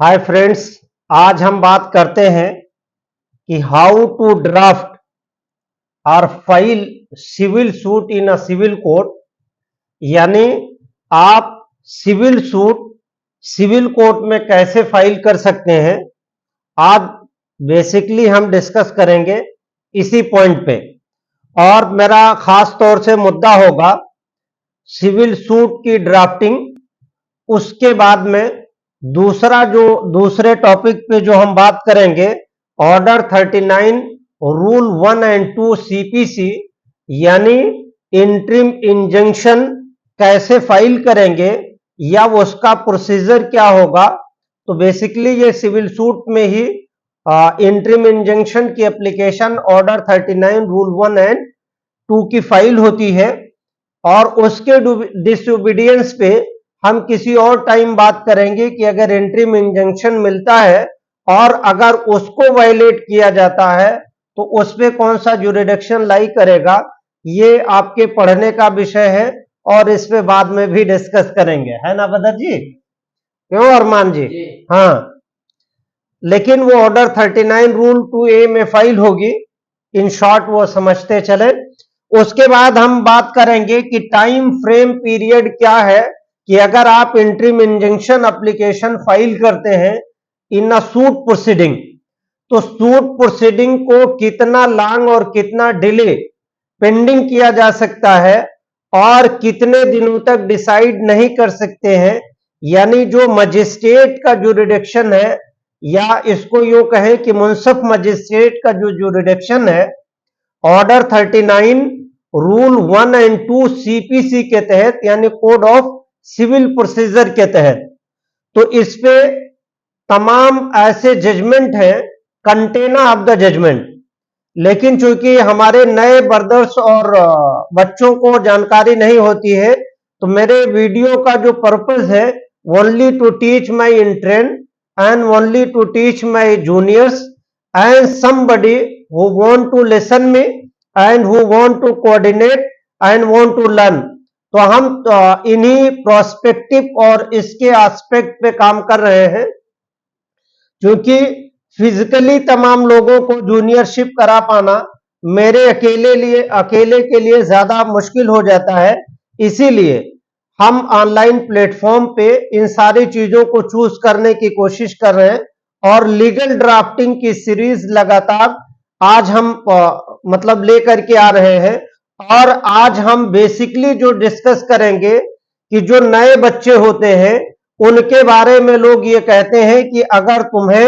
Hi friends, आज हम बात करते हैं कि हाउ टू ड्राफ्ट और file civil suit in a civil court. यानी आप सिविल सूट सिविल कोर्ट में कैसे फाइल कर सकते हैं। आज बेसिकली हम डिस्कस करेंगे इसी पॉइंट पे, और मेरा खास तौर से मुद्दा होगा सिविल सूट की ड्राफ्टिंग। उसके बाद में दूसरे टॉपिक पे जो हम बात करेंगे, ऑर्डर 39 रूल 1 एंड 2 सीपीसी, यानी इंटरिम इंजंक्शन कैसे फाइल करेंगे या उसका प्रोसीजर क्या होगा। तो बेसिकली ये सिविल सूट में ही इंटरिम इंजंक्शन की एप्लीकेशन ऑर्डर 39 रूल 1 एंड 2 की फाइल होती है, और उसके डिसओबीडियंस पे हम किसी और टाइम बात करेंगे कि अगर इंटरिम इंजंक्शन मिलता है और अगर उसको वायलेट किया जाता है तो उस पे कौन सा जुरिडिक्शन लाई करेगा। ये आपके पढ़ने का विषय है और इस पे बाद में भी डिस्कस करेंगे, है ना बदर जी? क्यों अरमान जी? हाँ, लेकिन वो ऑर्डर 39 रूल 2A में फाइल होगी। इन शॉर्ट वो समझते चले। उसके बाद हम बात करेंगे कि टाइम फ्रेम पीरियड क्या है, कि अगर आप इंटरिम इंजंक्शन एप्लीकेशन फाइल करते हैं इन अ सूट प्रोसीडिंग, तो सूट प्रोसीडिंग को कितना लॉन्ग और कितना डिले पेंडिंग किया जा सकता है और कितने दिनों तक डिसाइड नहीं कर सकते हैं। यानी जो मजिस्ट्रेट का जुरिडिक्शन है, या इसको यूं कहें कि मुंसिफ मजिस्ट्रेट का जो जुरिडिक्शन है, ऑर्डर 39 रूल 1 एंड 2 सीपीसी के तहत, यानी कोड ऑफ सिविल प्रोसीजर के तहत, तो इस पे तमाम ऐसे जजमेंट हैं, कंटेनर ऑफ द जजमेंट। लेकिन चूंकि हमारे नए ब्रदर्स और बच्चों को जानकारी नहीं होती है, तो मेरे वीडियो का जो पर्पस है, only to teach my interned and only to teach my juniors and somebody who want to listen me and who want to coordinate and want to learn। तो हम इन्हीं प्रोस्पेक्टिव और इसके एस्पेक्ट पे काम कर रहे हैं, क्योंकि फिजिकली तमाम लोगों को जूनियरशिप करा पाना मेरे अकेले के लिए ज्यादा मुश्किल हो जाता है। इसीलिए हम ऑनलाइन प्लेटफॉर्म पे इन सारी चीजों को चूज करने की कोशिश कर रहे हैं, और लीगल ड्राफ्टिंग की सीरीज लगातार आज हम मतलब लेकर के आ रहे हैं। और आज हम बेसिकली जो डिस्कस करेंगे कि जो नए बच्चे होते हैं उनके बारे में लोग ये कहते हैं कि अगर तुम्हें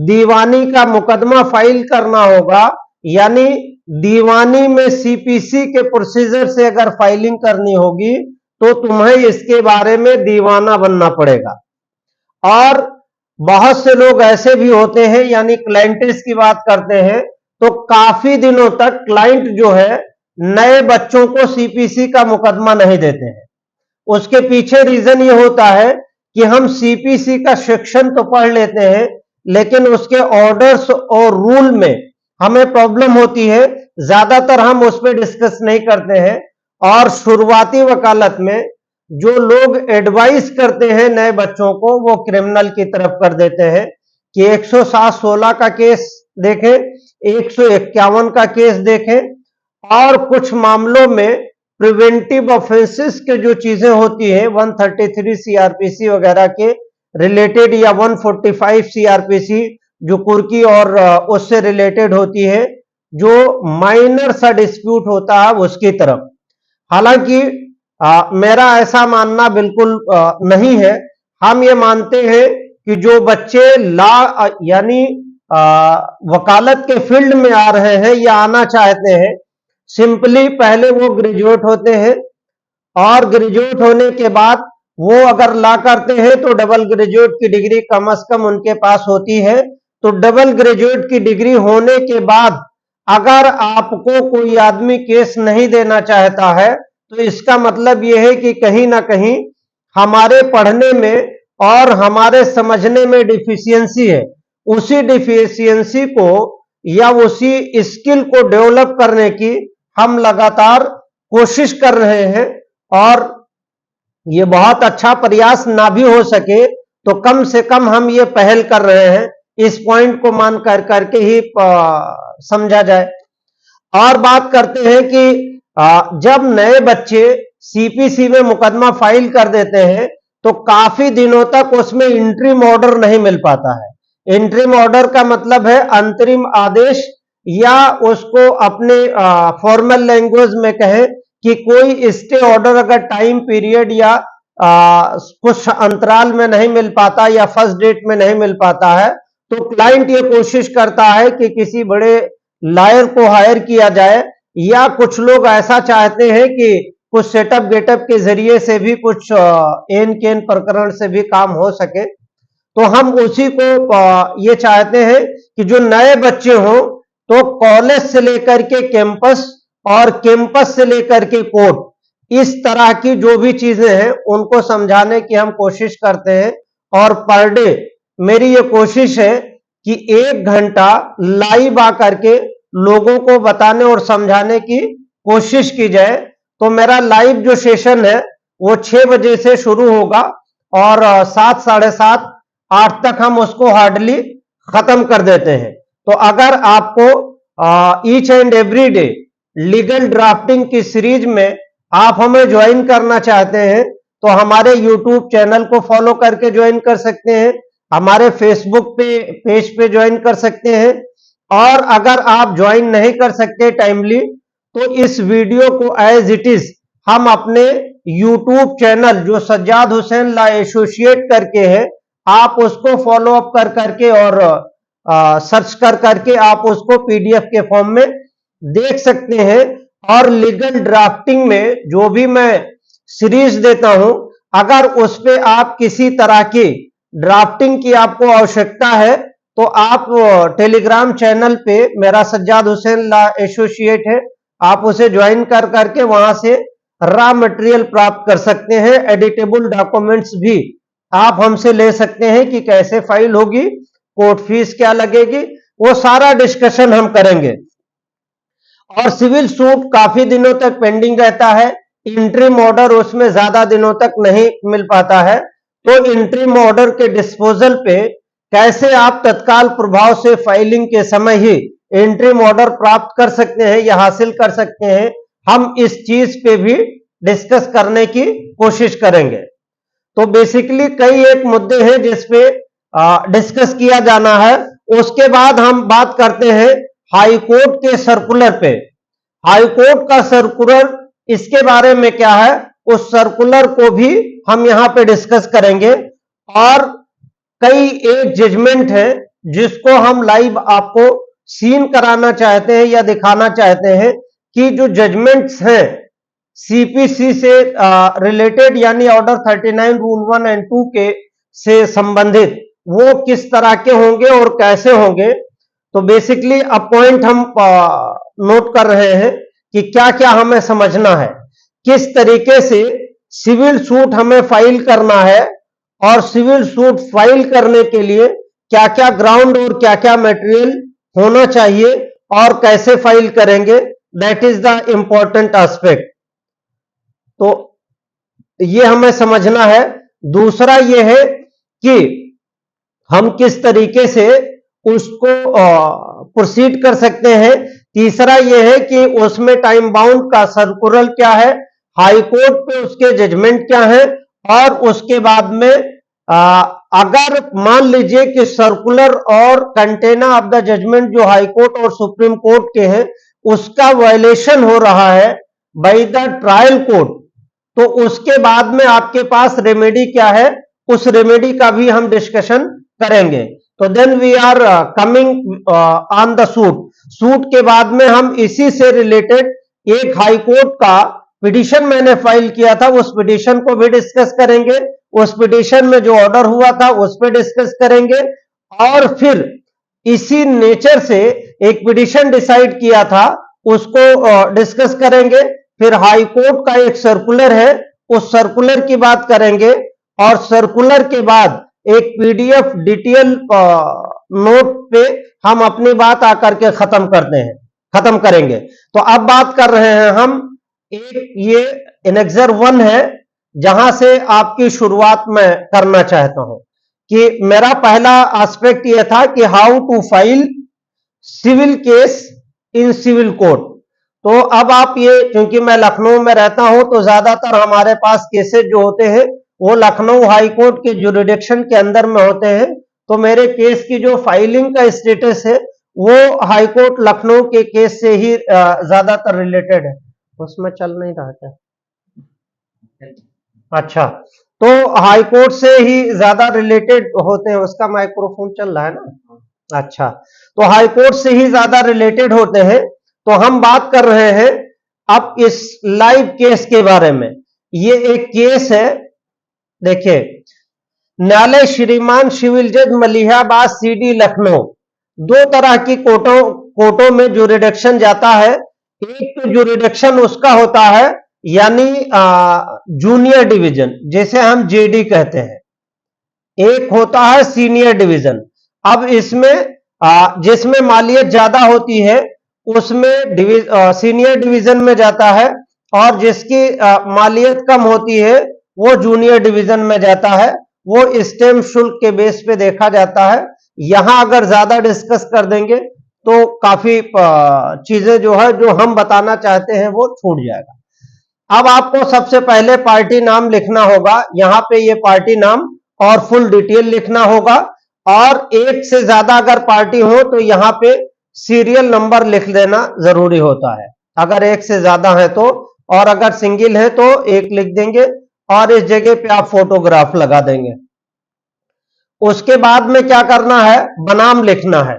दीवानी का मुकदमा फाइल करना होगा, यानी दीवानी में सीपीसी के प्रोसीजर से अगर फाइलिंग करनी होगी, तो तुम्हें इसके बारे में दीवाना बनना पड़ेगा। और बहुत से लोग ऐसे भी होते हैं, यानी क्लाइंट्स की बात करते हैं, तो काफी दिनों तक क्लाइंट जो है नए बच्चों को सीपीसी का मुकदमा नहीं देते हैं। उसके पीछे रीजन ये होता है कि हम सीपीसी का सेक्शन तो पढ़ लेते हैं, लेकिन उसके ऑर्डर्स और रूल में हमें प्रॉब्लम होती है, ज्यादातर हम उस पर डिस्कस नहीं करते हैं। और शुरुआती वकालत में जो लोग एडवाइस करते हैं नए बच्चों को, वो क्रिमिनल की तरफ कर देते हैं कि 107-16 का केस देखें, 151 का केस देखें, और कुछ मामलों में प्रिवेंटिव ऑफेंसेस के जो चीजें होती हैं 133 सीआरपीसी वगैरह के रिलेटेड, या 145 सीआरपीसी जो कुर्की और उससे रिलेटेड होती है, जो माइनर सा डिस्प्यूट होता है उसकी तरफ। हालांकि मेरा ऐसा मानना बिल्कुल नहीं है। हम ये मानते हैं कि जो बच्चे लॉ यानी वकालत के फील्ड में आ रहे हैं या आना चाहते हैं, सिंपली पहले वो ग्रेजुएट होते हैं, और ग्रेजुएट होने के बाद वो अगर लॉ करते हैं तो डबल ग्रेजुएट की डिग्री कम से कम उनके पास होती है। तो डबल ग्रेजुएट की डिग्री होने के बाद अगर आपको कोई आदमी केस नहीं देना चाहता है, तो इसका मतलब यह है कि कहीं ना कहीं हमारे पढ़ने में और हमारे समझने में डिफिशियंसी है। उसी डिफिशियंसी को या उसी स्किल को डेवलप करने की हम लगातार कोशिश कर रहे हैं, और ये बहुत अच्छा प्रयास ना भी हो सके तो कम से कम हम ये पहल कर रहे हैं, इस पॉइंट को मान कर करके ही समझा जाए। और बात करते हैं कि जब नए बच्चे सीपीसी में मुकदमा फाइल कर देते हैं तो काफी दिनों तक उसमें इंटरिम ऑर्डर नहीं मिल पाता है। इंटरिम ऑर्डर का मतलब है अंतरिम आदेश, या उसको अपने फॉर्मल लैंग्वेज में कहें कि कोई स्टे ऑर्डर अगर टाइम पीरियड या कुछ अंतराल में नहीं मिल पाता या फर्स्ट डेट में नहीं मिल पाता है, तो क्लाइंट ये कोशिश करता है कि किसी बड़े लॉयर को हायर किया जाए, या कुछ लोग ऐसा चाहते हैं कि कुछ सेटअप गेटअप के जरिए से भी कुछ एन केन प्रकरण से भी काम हो सके। तो हम उसी को ये चाहते हैं कि जो नए बच्चे हों तो कॉलेज से लेकर के कैंपस और कैंपस से लेकर के कोर्ट, इस तरह की जो भी चीजें हैं उनको समझाने की हम कोशिश करते हैं। और पर डे मेरी ये कोशिश है कि 1 घंटा लाइव आकर के लोगों को बताने और समझाने की कोशिश की जाए। तो मेरा लाइव जो सेशन है वो 6 बजे से शुरू होगा और 7, साढ़े 7, 8 तक हम उसको हार्डली खत्म कर देते हैं। तो अगर आपको each and every day legal drafting की सीरीज में आप हमें ज्वाइन करना चाहते हैं तो हमारे यूट्यूब चैनल को फॉलो करके ज्वाइन कर सकते हैं, हमारे फेसबुक पेज पे ज्वाइन कर सकते हैं। और अगर आप ज्वाइन नहीं कर सकते टाइमली तो इस वीडियो को एज इट इज हम अपने यूट्यूब चैनल जो सज्जाद हुसैन लॉ एसोसिएट करके है, आप उसको फॉलो अप कर करके और सर्च कर करके आप उसको पीडीएफ के फॉर्म में देख सकते हैं। और लीगल ड्राफ्टिंग में जो भी मैं सीरीज देता हूं, अगर उस पे आप किसी तरह की ड्राफ्टिंग की आपको आवश्यकता है तो आप टेलीग्राम चैनल पे मेरा सज्जाद हुसैन लॉ एसोसिएट है, आप उसे ज्वाइन कर करके वहां से रॉ मटेरियल प्राप्त कर सकते हैं। एडिटेबल डॉक्यूमेंट्स भी आप हमसे ले सकते हैं कि कैसे फाइल होगी, कोर्ट फीस क्या लगेगी, वो सारा डिस्कशन हम करेंगे। और सिविल सूट काफी दिनों तक पेंडिंग रहता है, इंटरिम ऑर्डर उसमें ज्यादा दिनों तक नहीं मिल पाता है। तो इंटरिम ऑर्डर के डिस्पोजल पे कैसे आप तत्काल प्रभाव से फाइलिंग के समय ही इंटरिम ऑर्डर प्राप्त कर सकते हैं या हासिल कर सकते हैं, हम इस चीज पे भी डिस्कस करने की कोशिश करेंगे। तो बेसिकली कई एक मुद्दे हैं जिसपे डिस्कस किया जाना है। उसके बाद हम बात करते हैं हाई कोर्ट के सर्कुलर पे। हाई कोर्ट का सर्कुलर, इसके बारे में क्या है, उस सर्कुलर को भी हम यहां पे डिस्कस करेंगे। और कई एक जजमेंट है जिसको हम लाइव आपको सीन कराना चाहते हैं या दिखाना चाहते हैं कि जो जजमेंट्स हैं सीपीसी से रिलेटेड यानी ऑर्डर 39 रूल 1 एंड 2 के से संबंधित वो किस तरह के होंगे और कैसे होंगे। तो बेसिकली अब पॉइंट हम नोट कर रहे हैं कि क्या क्या हमें समझना है, किस तरीके से सिविल सूट हमें फाइल करना है और सिविल सूट फाइल करने के लिए क्या क्या ग्राउंड और क्या क्या मटेरियल होना चाहिए और कैसे फाइल करेंगे, that is the important aspect. तो ये हमें समझना है। दूसरा ये है कि हम किस तरीके से उसको प्रोसीड कर सकते हैं। तीसरा यह है कि उसमें टाइम बाउंड का सर्कुलर क्या है, हाई कोर्ट पे उसके जजमेंट क्या है, और उसके बाद में अगर मान लीजिए कि सर्कुलर और कंटेनर ऑफ द जजमेंट जो हाई कोर्ट और सुप्रीम कोर्ट के हैं उसका वायलेशन हो रहा है बाय द ट्रायल कोर्ट, तो उसके बाद में आपके पास रेमेडी क्या है, उस रेमेडी का भी हम डिस्कशन करेंगे। तो then we are coming on the suit के बाद में हम इसी से रिलेटेड एक हाई कोर्ट का पिटीशन मैंने फाइल किया था, उस पिटीशन को भी डिस्कस करेंगे, उस पिटीशन में जो ऑर्डर हुआ था उस पर डिस्कस करेंगे। और फिर इसी नेचर से एक पिटीशन डिसाइड किया था उसको डिस्कस करेंगे। फिर हाई कोर्ट का एक सर्कुलर है, उस सर्कुलर की बात करेंगे, और सर्कुलर के बाद एक पीडीएफ डिटेल नोट पे हम अपनी बात आकर के खत्म करेंगे। तो अब बात कर रहे हैं हम, एक ये एनेक्सर 1 है जहां से आपकी शुरुआत मैं करना चाहता हूं कि मेरा पहला एस्पेक्ट यह था कि how to file civil case in civil court. तो अब आप ये, क्योंकि मैं लखनऊ में रहता हूं तो ज्यादातर हमारे पास केसेस जो होते हैं वो लखनऊ हाई कोर्ट के जुरिडिक्शन के अंदर में होते हैं। तो मेरे केस की जो फाइलिंग का स्टेटस है वो हाई कोर्ट लखनऊ के केस से ही ज्यादातर रिलेटेड है। उसमें चल नहीं रहा क्या? अच्छा, तो हाई कोर्ट से ही ज्यादा रिलेटेड होते हैं। उसका माइक्रोफोन चल रहा है ना? अच्छा, तो हाई कोर्ट से ही ज्यादा रिलेटेड होते हैं। तो हम बात कर रहे हैं अब इस लाइव केस के बारे में। ये एक केस है, देखिए, न्यायालय श्रीमान सिविल जज मलिहाबाद सीडी लखनऊ, दो तरह की कोर्टों में जुरिडिक्शन जाता है। एक तो जुरिडिक्शन उसका होता है यानी जूनियर डिवीजन, जिसे हम जेडी कहते हैं। एक होता है सीनियर डिवीजन। अब इसमें जिसमें मालियत ज्यादा होती है उसमें सीनियर डिवीजन में जाता है, और जिसकी मालियत कम होती है वो जूनियर डिवीजन में जाता है। वो स्टैम्प शुल्क के बेस पे देखा जाता है। यहां अगर ज्यादा डिस्कस कर देंगे तो काफी चीजें जो है जो हम बताना चाहते हैं वो छूट जाएगा। अब आपको सबसे पहले पार्टी नाम लिखना होगा, यहां पे ये पार्टी नाम और फुल डिटेल लिखना होगा। और एक से ज्यादा अगर पार्टी हो तो यहां पे सीरियल नंबर लिख देना जरूरी होता है, अगर एक से ज्यादा है तो। और अगर सिंगल है तो एक लिख देंगे और इस जगह पे आप फोटोग्राफ लगा देंगे। उसके बाद में क्या करना है, बनाम लिखना है।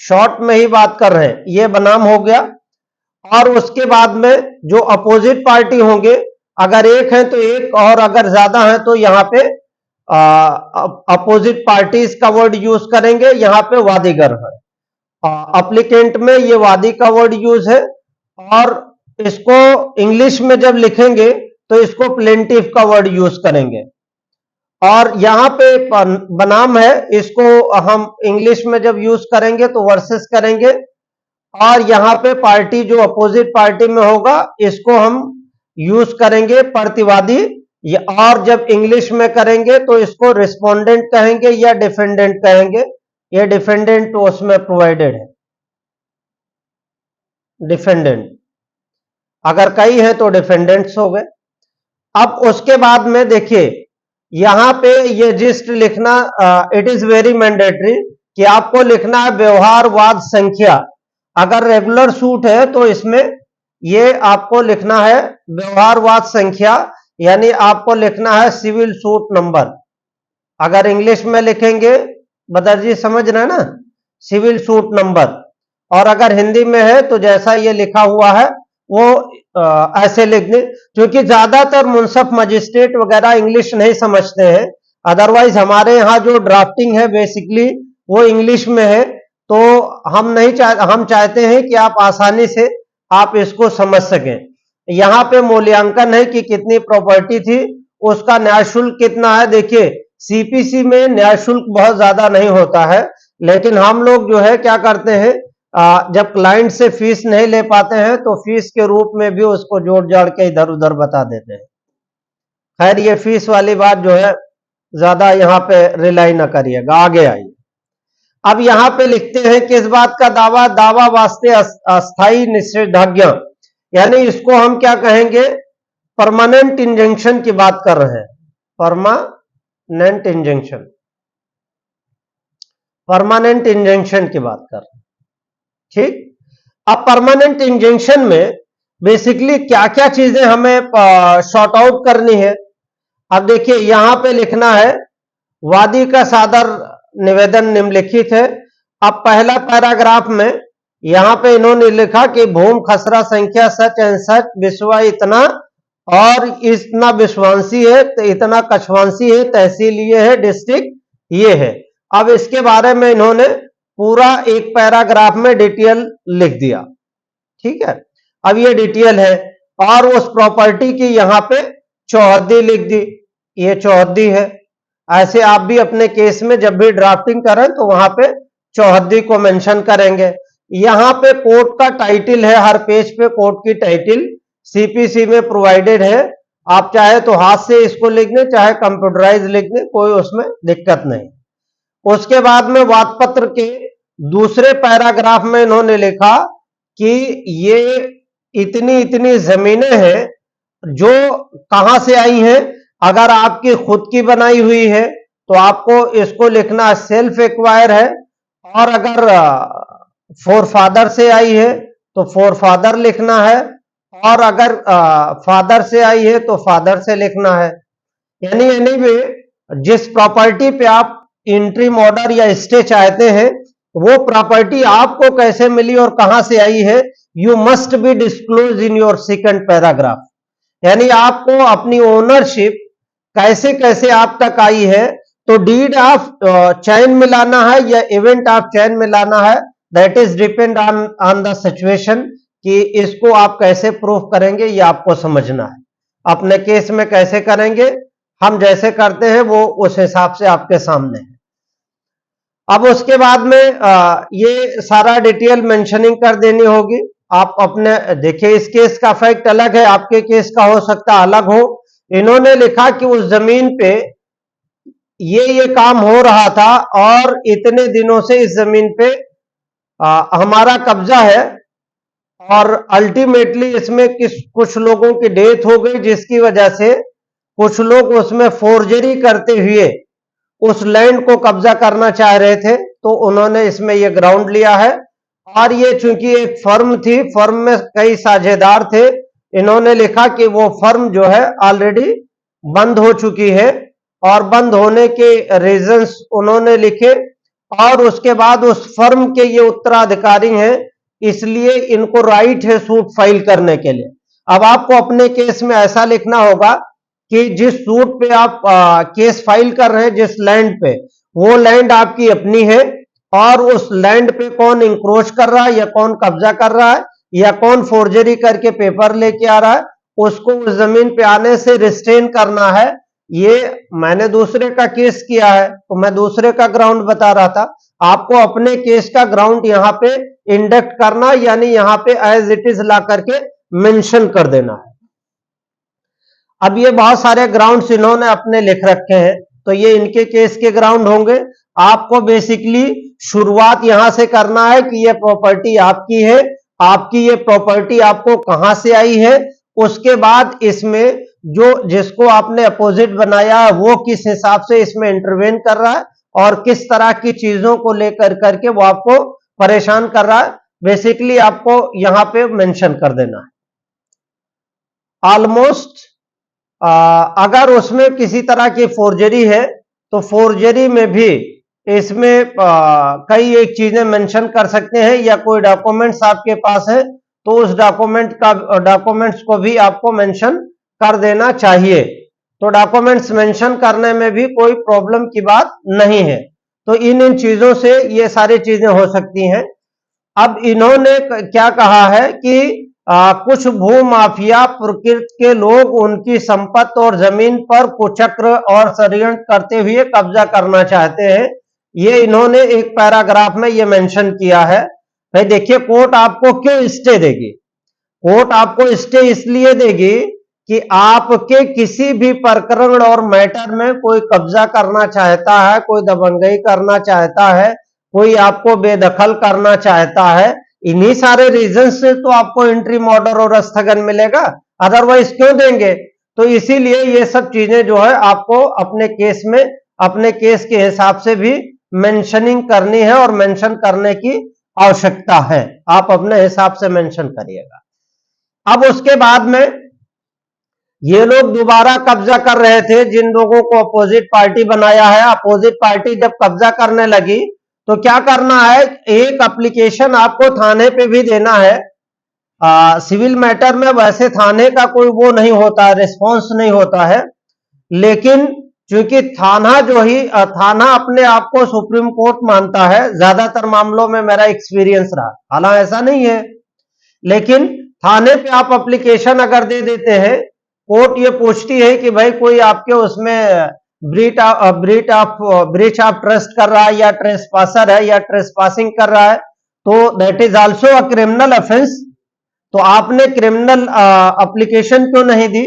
शॉर्ट में ही बात कर रहे हैं, ये बनाम हो गया। और उसके बाद में जो अपोजिट पार्टी होंगे, अगर एक है तो एक, और अगर ज्यादा है तो यहाँ पे अपोजिट पार्टीज का वर्ड यूज करेंगे। यहाँ पे वादीगर है, अप्लीकेंट में ये वादी का वर्ड यूज है। और इसको इंग्लिश में जब लिखेंगे तो इसको प्लेंटिफ का वर्ड यूज करेंगे। और यहां पे बनाम है, इसको हम इंग्लिश में जब यूज करेंगे तो वर्सेस करेंगे। और यहां पे पार्टी जो अपोजिट पार्टी में होगा इसको हम यूज करेंगे प्रतिवादी। और जब इंग्लिश में करेंगे तो इसको रिस्पोंडेंट कहेंगे या डिफेंडेंट कहेंगे। ये डिफेंडेंट उसमें प्रोवाइडेड है, डिफेंडेंट। अगर कई है तो डिफेंडेंट्स हो गए। अब उसके बाद में देखिए, यहां पे ये जिस्ट लिखना, इट इज वेरी मैंडेटरी कि आपको लिखना है व्यवहारवाद संख्या। अगर रेगुलर सूट है तो इसमें ये आपको लिखना है व्यवहारवाद संख्या, यानी आपको लिखना है सिविल सूट नंबर। अगर इंग्लिश में लिखेंगे, बदर जी समझ रहे हैं ना, सिविल सूट नंबर। और अगर हिंदी में है तो जैसा ये लिखा हुआ है वो ऐसे लिख दें, क्योंकि ज्यादातर मुंसफ मजिस्ट्रेट वगैरह इंग्लिश नहीं समझते हैं। अदरवाइज हमारे यहाँ जो ड्राफ्टिंग है बेसिकली वो इंग्लिश में है। तो हम चाहते हैं कि आप आसानी से आप इसको समझ सकें। यहाँ पे मूल्यांकन है कि कितनी प्रॉपर्टी थी, उसका न्याय शुल्क कितना है। देखिए, सीपीसी में न्याय शुल्क बहुत ज्यादा नहीं होता है, लेकिन हम लोग जो है क्या करते हैं, जब क्लाइंट से फीस नहीं ले पाते हैं तो फीस के रूप में भी उसको जोड़ जाड़ के इधर उधर बता देते हैं। खैर, ये फीस वाली बात जो है ज्यादा यहाँ पे रिलाई ना करिएगा, आगे आइए। अब यहाँ पे लिखते हैं किस बात का दावा, दावा वास्ते अस्थाई निषेधाज्ञा, यानी इसको हम क्या कहेंगे, परमानेंट इंजंक्शन की बात कर रहे हैं। परमानेंट इंजंक्शन, परमानेंट इंजंक्शन की बात कर रहे हैं। ठीक, अब परमानेंट इंजंक्शन में बेसिकली क्या क्या चीजें हमें शॉर्ट आउट करनी है। अब देखिए, यहां पे लिखना है वादी का सादर निवेदन निम्नलिखित है। अब पहला पैराग्राफ में यहां पे इन्होंने लिखा कि भूमि खसरा संख्या सच एंड सच विश्वा इतना, और इतना विश्वांसी है, इतना कछवांसी है, तहसील ये है, डिस्ट्रिक्ट ये है। अब इसके बारे में इन्होंने पूरा एक पैराग्राफ में डिटेल लिख दिया। ठीक है, अब ये डिटेल है। और उस प्रॉपर्टी की यहां पे चौहद्दी लिख दी, ये चौहद्दी है। ऐसे आप भी अपने केस में जब भी ड्राफ्टिंग करें तो वहां पे चौहद्दी को मेंशन करेंगे। यहां पे कोर्ट का टाइटल है, हर पेज पे कोर्ट की टाइटल सीपीसी में प्रोवाइडेड है। आप चाहे तो हाथ से इसको लिख दें, चाहे कंप्यूटराइज लिख दें, कोई उसमें दिक्कत नहीं। उसके बाद में वाद पत्र के दूसरे पैराग्राफ में इन्होंने लिखा कि ये इतनी इतनी जमीनें हैं जो कहां से आई हैं। अगर आपकी खुद की बनाई हुई है तो आपको इसको लिखना सेल्फ एक्वायर है, और अगर फोर फादर से आई है तो फोर फादर लिखना है, और अगर फादर से आई है तो फादर से लिखना है। यानी एनीवे जिस प्रॉपर्टी पे आप इंट्रीम ऑर्डर या स्टे चाहते हैं वो प्रॉपर्टी आपको कैसे मिली और कहां से आई है, you must be disclose in your second paragraph. यानी आपको अपनी ओनरशिप कैसे कैसे आप तक आई है, तो डीड ऑफ चैन मिलाना है या इवेंट ऑफ चैन मिलाना है, that is depend on the situation कि इसको आप कैसे प्रूफ करेंगे ये आपको समझना है। अपने केस में कैसे करेंगे, हम जैसे करते हैं वो उस हिसाब से आपके सामने है। अब उसके बाद में ये सारा डिटेल मेंशनिंग कर देनी होगी। आप अपने देखिए इस केस का फैक्ट अलग है, आपके केस का हो सकता अलग हो। इन्होंने लिखा कि उस जमीन पे ये काम हो रहा था और इतने दिनों से इस जमीन पे हमारा कब्जा है, और अल्टीमेटली इसमें कुछ लोगों की डेथ हो गई जिसकी वजह से कुछ लोग उसमें फोर्जरी करते हुए उस लैंड को कब्जा करना चाह रहे थे, तो उन्होंने इसमें ये ग्राउंड लिया है। और ये चूंकि एक फर्म थी, फर्म में कई साझेदार थे, इन्होंने लिखा कि वो फर्म जो है ऑलरेडी बंद हो चुकी है, और बंद होने के रीजंस उन्होंने लिखे, और उसके बाद उस फर्म के ये उत्तराधिकारी हैं, इसलिए इनको राइट है सूट फाइल करने के लिए। अब आपको अपने केस में ऐसा लिखना होगा कि जिस सूट पे आप केस फाइल कर रहे हैं, जिस लैंड पे, वो लैंड आपकी अपनी है, और उस लैंड पे कौन इंक्रोच कर रहा है या कौन कब्जा कर रहा है या कौन फोर्जरी करके पेपर लेके आ रहा है, उसको उस जमीन पे आने से रिस्ट्रेन करना है। ये मैंने दूसरे का केस किया है तो मैं दूसरे का ग्राउंड बता रहा था, आपको अपने केस का ग्राउंड यहां पे इंडक्ट करना, यानी यहां पे एज इट इज ला करके मेंशन कर देना है। अब ये बहुत सारे ग्राउंड्स इन्होंने अपने लिख रखे हैं, तो ये इनके केस के ग्राउंड होंगे। आपको बेसिकली शुरुआत यहां से करना है कि ये प्रॉपर्टी आपकी है, आपकी ये प्रॉपर्टी आपको कहां से आई है, उसके बाद इसमें जो जिसको आपने अपोजिट बनाया है वो किस हिसाब से इसमें इंटरवेन कर रहा है और किस तरह की चीजों को लेकर करके वो आपको परेशान कर रहा है, बेसिकली आपको यहां पे मेंशन कर देना है। ऑलमोस्ट अगर उसमें किसी तरह की फोर्जरी है तो फोर्जरी में भी इसमें कई एक चीजें मेंशन कर सकते हैं, या कोई डॉक्यूमेंट्स आपके पास है तो उस डॉक्यूमेंट्स को भी आपको मेंशन कर देना चाहिए। तो डॉक्यूमेंट्स मेंशन करने में भी कोई प्रॉब्लम की बात नहीं है। तो इन चीजों से ये सारी चीजें हो सकती हैं। अब इन्होंने क्या कहा है कि कुछ भूमाफिया प्रकृति के लोग उनकी संपत्ति और जमीन पर कुचक्र और षड्यंत्र करते हुए कब्जा करना चाहते हैं। ये इन्होंने एक पैराग्राफ में ये मेंशन किया है। भाई देखिए, कोर्ट आपको क्यों स्टे देगी? कोर्ट आपको स्टे इसलिए देगी कि आपके किसी भी प्रकरण और मैटर में कोई कब्जा करना चाहता है, कोई दबंगई करना चाहता है, कोई आपको बेदखल करना चाहता है, इन्हीं सारे रीजन से तो आपको इंट्रीम ऑर्डर और स्थगन मिलेगा, अदरवाइज क्यों देंगे? तो इसीलिए ये सब चीजें जो है आपको अपने केस में अपने केस के हिसाब से भी मेंशनिंग करनी है और मेंशन करने की आवश्यकता है। आप अपने हिसाब से मेंशन करिएगा। अब उसके बाद में ये लोग दोबारा कब्जा कर रहे थे, जिन लोगों को अपोजिट पार्टी बनाया है, अपोजिट पार्टी जब कब्जा करने लगी तो क्या करना है, एक एप्लीकेशन आपको थाने पे भी देना है। सिविल मैटर में वैसे थाने का कोई वो नहीं होता है, रिस्पॉन्स नहीं होता है, लेकिन क्योंकि थाना जो ही थाना अपने आप को सुप्रीम कोर्ट मानता है, ज्यादातर मामलों में मेरा एक्सपीरियंस रहा, हालांकि ऐसा नहीं है, लेकिन थाने पे आप एप्लीकेशन अगर दे देते हैं, कोर्ट ये पूछती है कि भाई कोई आपके उसमें ब्रीच ऑफ ट्रस्ट कर रहा है या ट्रेसपासर है या ट्रेसपासिंग कर रहा है, तो that is also a criminal offence. तो आपने क्रिमिनल एप्लीकेशन क्यों नहीं दी?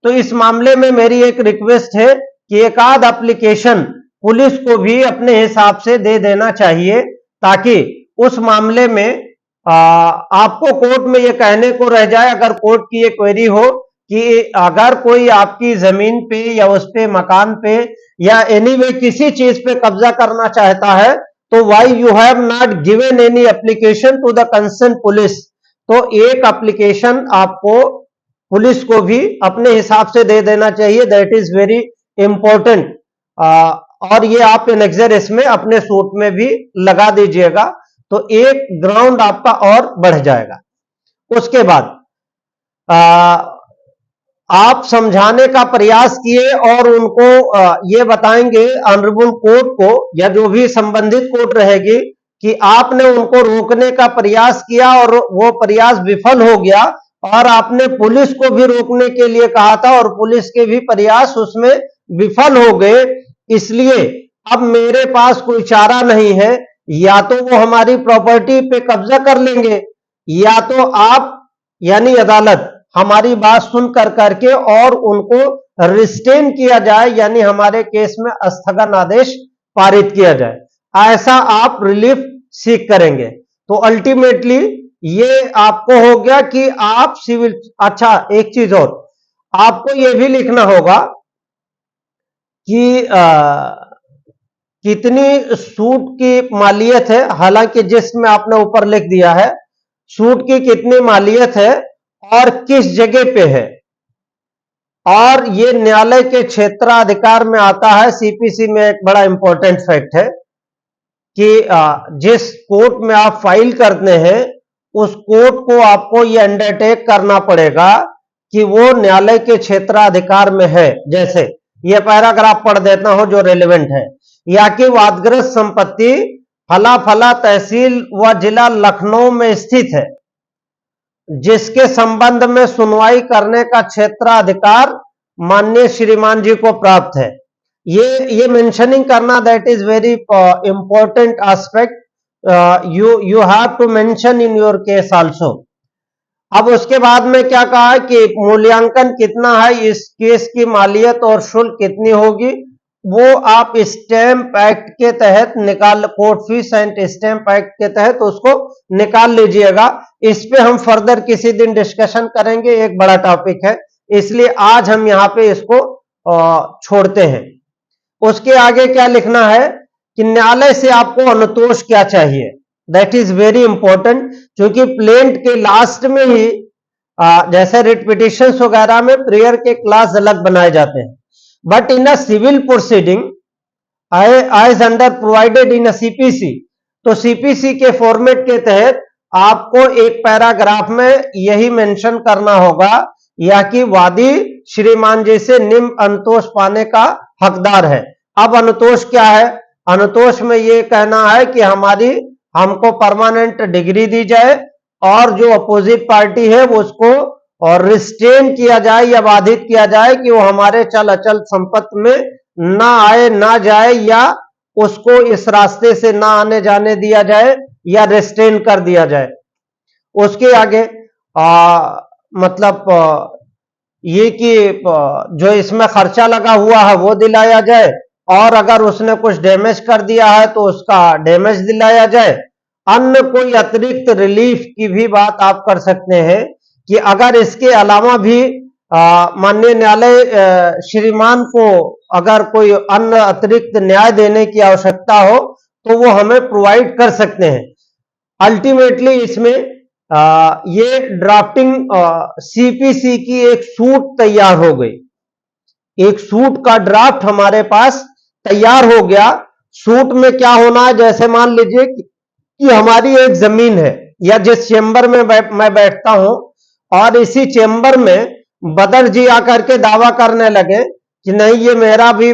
तो इस मामले में मेरी एक रिक्वेस्ट है कि एक आध एप्लीकेशन पुलिस को भी अपने हिसाब से दे देना चाहिए, ताकि उस मामले में आपको कोर्ट में ये कहने को रह जाए, अगर कोर्ट की ये क्वेरी हो कि अगर कोई आपकी जमीन पे या उस पे मकान पे या एनीवे किसी चीज पे कब्जा करना चाहता है, तो why you have not given any application to the concern police. तो एक एप्लीकेशन आपको पुलिस को भी अपने हिसाब से दे देना चाहिए, दैट इज वेरी इंपॉर्टेंट। और ये आप एनेक्सर इसमें अपने सूट में भी लगा दीजिएगा, तो एक ग्राउंड आपका और बढ़ जाएगा। उसके बाद आप समझाने का प्रयास किए और उनको ये बताएंगे ऑनरेबल कोर्ट को या जो भी संबंधित कोर्ट रहेगी कि आपने उनको रोकने का प्रयास किया और वो प्रयास विफल हो गया, और आपने पुलिस को भी रोकने के लिए कहा था और पुलिस के भी प्रयास उसमें विफल हो गए। इसलिए अब मेरे पास कोई चारा नहीं है, या तो वो हमारी प्रॉपर्टी पे कब्जा कर लेंगे, या तो आप यानी अदालत हमारी बात सुन कर करके और उनको रिस्टेन किया जाए, यानी हमारे केस में स्थगन आदेश पारित किया जाए। ऐसा आप रिलीफ सीख करेंगे। तो अल्टीमेटली ये आपको हो गया कि आप सिविल। अच्छा, एक चीज और आपको ये भी लिखना होगा कि कितनी सूट की मालियत है, हालांकि जिसमें आपने ऊपर लिख दिया है सूट की कितनी मालियत है और किस जगह पे है, और ये न्यायालय के क्षेत्राधिकार में आता है। सीपीसी में एक बड़ा इंपॉर्टेंट फैक्ट है कि जिस कोर्ट में आप फाइल करते हैं उस कोर्ट को आपको ये अंडरटेक करना पड़ेगा कि वो न्यायालय के क्षेत्राधिकार में है। जैसे ये पैराग्राफ पढ़ देता हूं जो रेलेवेंट है, या कि वादग्रस्त संपत्ति फला फला तहसील व जिला लखनऊ में स्थित है, जिसके संबंध में सुनवाई करने का क्षेत्राधिकार माननीय श्रीमान जी को प्राप्त है। ये मेंशनिंग करना, that is very important aspect, you have to mention in your case also. अब उसके बाद में क्या कहा है कि मूल्यांकन कितना है, इस केस की मालियत और शुल्क कितनी होगी, वो आप स्टैंप एक्ट के तहत निकाल, court fees and stamp act के तहत उसको निकाल लीजिएगा। इस पे हम फर्दर किसी दिन डिस्कशन करेंगे, एक बड़ा टॉपिक है, इसलिए आज हम यहाँ पे इसको छोड़ते हैं। उसके आगे क्या लिखना है कि न्यायालय से आपको अनुतोष क्या चाहिए, दैट इज वेरी इंपॉर्टेंट, क्योंकि प्लेंट के लास्ट में ही जैसे रिट पिटिशंस वगैरह में प्रेयर के क्लास अलग बनाए जाते हैं, but in a civil proceeding as under provided in a CPC, तो सीपीसी के फॉर्मेट के तहत आपको एक पैराग्राफ में यही मेंशन करना होगा, या कि वादी श्रीमान जी से निम्न अनुतोष पाने का हकदार है। अब अनुतोष क्या है? अनुतोष में ये कहना है कि हमको परमानेंट डिग्री दी जाए और जो अपोजिट पार्टी है वो उसको और रिस्ट्रेन किया जाए या बाधित किया जाए कि वो हमारे चल अचल संपत्ति में ना आए ना जाए, या उसको इस रास्ते से ना आने जाने दिया जाए या रिस्ट्रेन कर दिया जाए। उसके आगे मतलब ये कि जो इसमें खर्चा लगा हुआ है वो दिलाया जाए, और अगर उसने कुछ डैमेज कर दिया है तो उसका डैमेज दिलाया जाए। अन्य कोई अतिरिक्त रिलीफ की भी बात आप कर सकते हैं कि अगर इसके अलावा भी माननीय न्यायालय श्रीमान को अगर कोई अन्य अतिरिक्त न्याय देने की आवश्यकता हो तो वो हमें प्रोवाइड कर सकते हैं। अल्टीमेटली इसमें ये ड्राफ्टिंग सीपीसी की एक सूट तैयार हो गई, एक सूट का ड्राफ्ट हमारे पास तैयार हो गया। सूट में क्या होना है, जैसे मान लीजिए कि हमारी एक जमीन है, या जिस चेंबर में मैं बैठता हूं और इसी चेंबर में बदर जी आकर के दावा करने लगे कि नहीं ये मेरा भी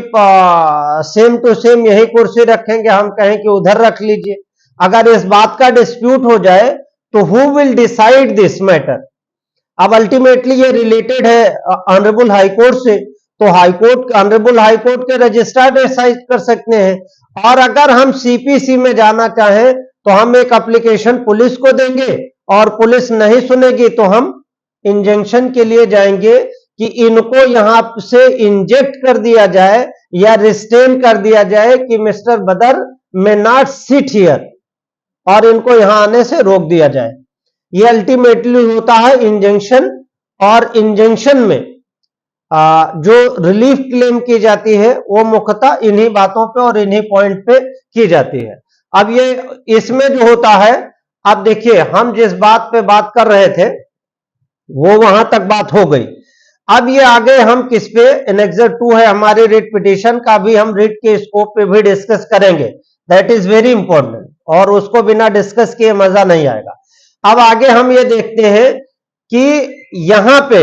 सेम टू सेम यही कुर्सी रखेंगे, हम कहें कि उधर रख लीजिए। अगर इस बात का डिस्प्यूट हो जाए तो who will decide this matter? अब अल्टीमेटली ये रिलेटेड है ऑनरेबल हाई कोर्ट से, तो high court, honourable high court के रजिस्ट्रार डिसाइड कर सकते हैं। और अगर हम सीपीसी में जाना चाहें तो हम एक एप्लीकेशन पुलिस को देंगे, और पुलिस नहीं सुनेगी तो हम इंजंक्शन के लिए जाएंगे कि इनको यहां से इंजेक्ट कर दिया जाए, या रिस्टेन कर दिया जाए कि मिस्टर बदर मे नॉट सिट हियर, और इनको यहां आने से रोक दिया जाए। ये अल्टीमेटली होता है इंजंक्शन, और इंजंक्शन में जो रिलीफ क्लेम की जाती है वो मुख्यतः इन्हीं बातों पे और इन्हीं पॉइंट पे की जाती है। अब ये इसमें जो होता है, अब देखिए हम जिस बात पे बात कर रहे थे वो वहां तक बात हो गई। अब ये आगे हम किस पे, एनेक्सर 2 है हमारी रिट पिटीशन का, भी हम रिट के स्कोप पे भी डिस्कस करेंगे, दैट इज वेरी इंपॉर्टेंट, और उसको बिना डिस्कस किए मजा नहीं आएगा। अब आगे हम ये देखते हैं कि यहां पे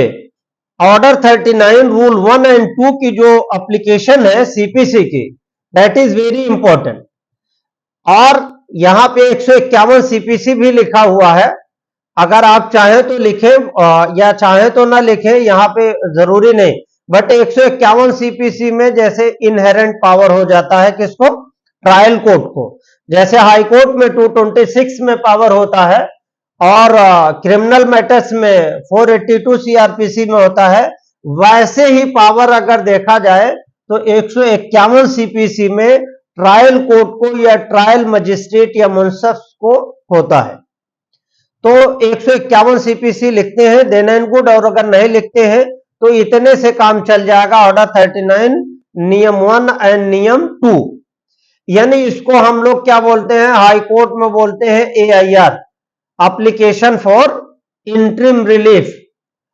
ऑर्डर 39 रूल 1 एंड 2 की जो एप्लीकेशन है सीपीसी की, दैट इज वेरी इंपॉर्टेंट। और यहां पे 151 सीपीसी भी लिखा हुआ है, अगर आप चाहें तो लिखें या चाहें तो ना लिखें, यहां पे जरूरी नहीं, बट 151 सीपीसी में जैसे इनहेरेंट पावर हो जाता है किसको, ट्रायल कोर्ट को, जैसे हाई कोर्ट में 226 में पावर होता है और क्रिमिनल मैटर्स में 482 सीआरपीसी में होता है, वैसे ही पावर अगर देखा जाए तो 151 सीपीसी में ट्रायल कोर्ट को या ट्रायल मजिस्ट्रेट या मुंसफ को होता है। तो 151 सीपीसी लिखते हैं देन एंड गुड, और अगर नहीं लिखते हैं तो इतने से काम चल जाएगा। ऑर्डर 39 नियम 1 एंड नियम 2, यानी इसको हम लोग क्या बोलते हैं, हाई कोर्ट में बोलते हैं AIR, application for interim relief.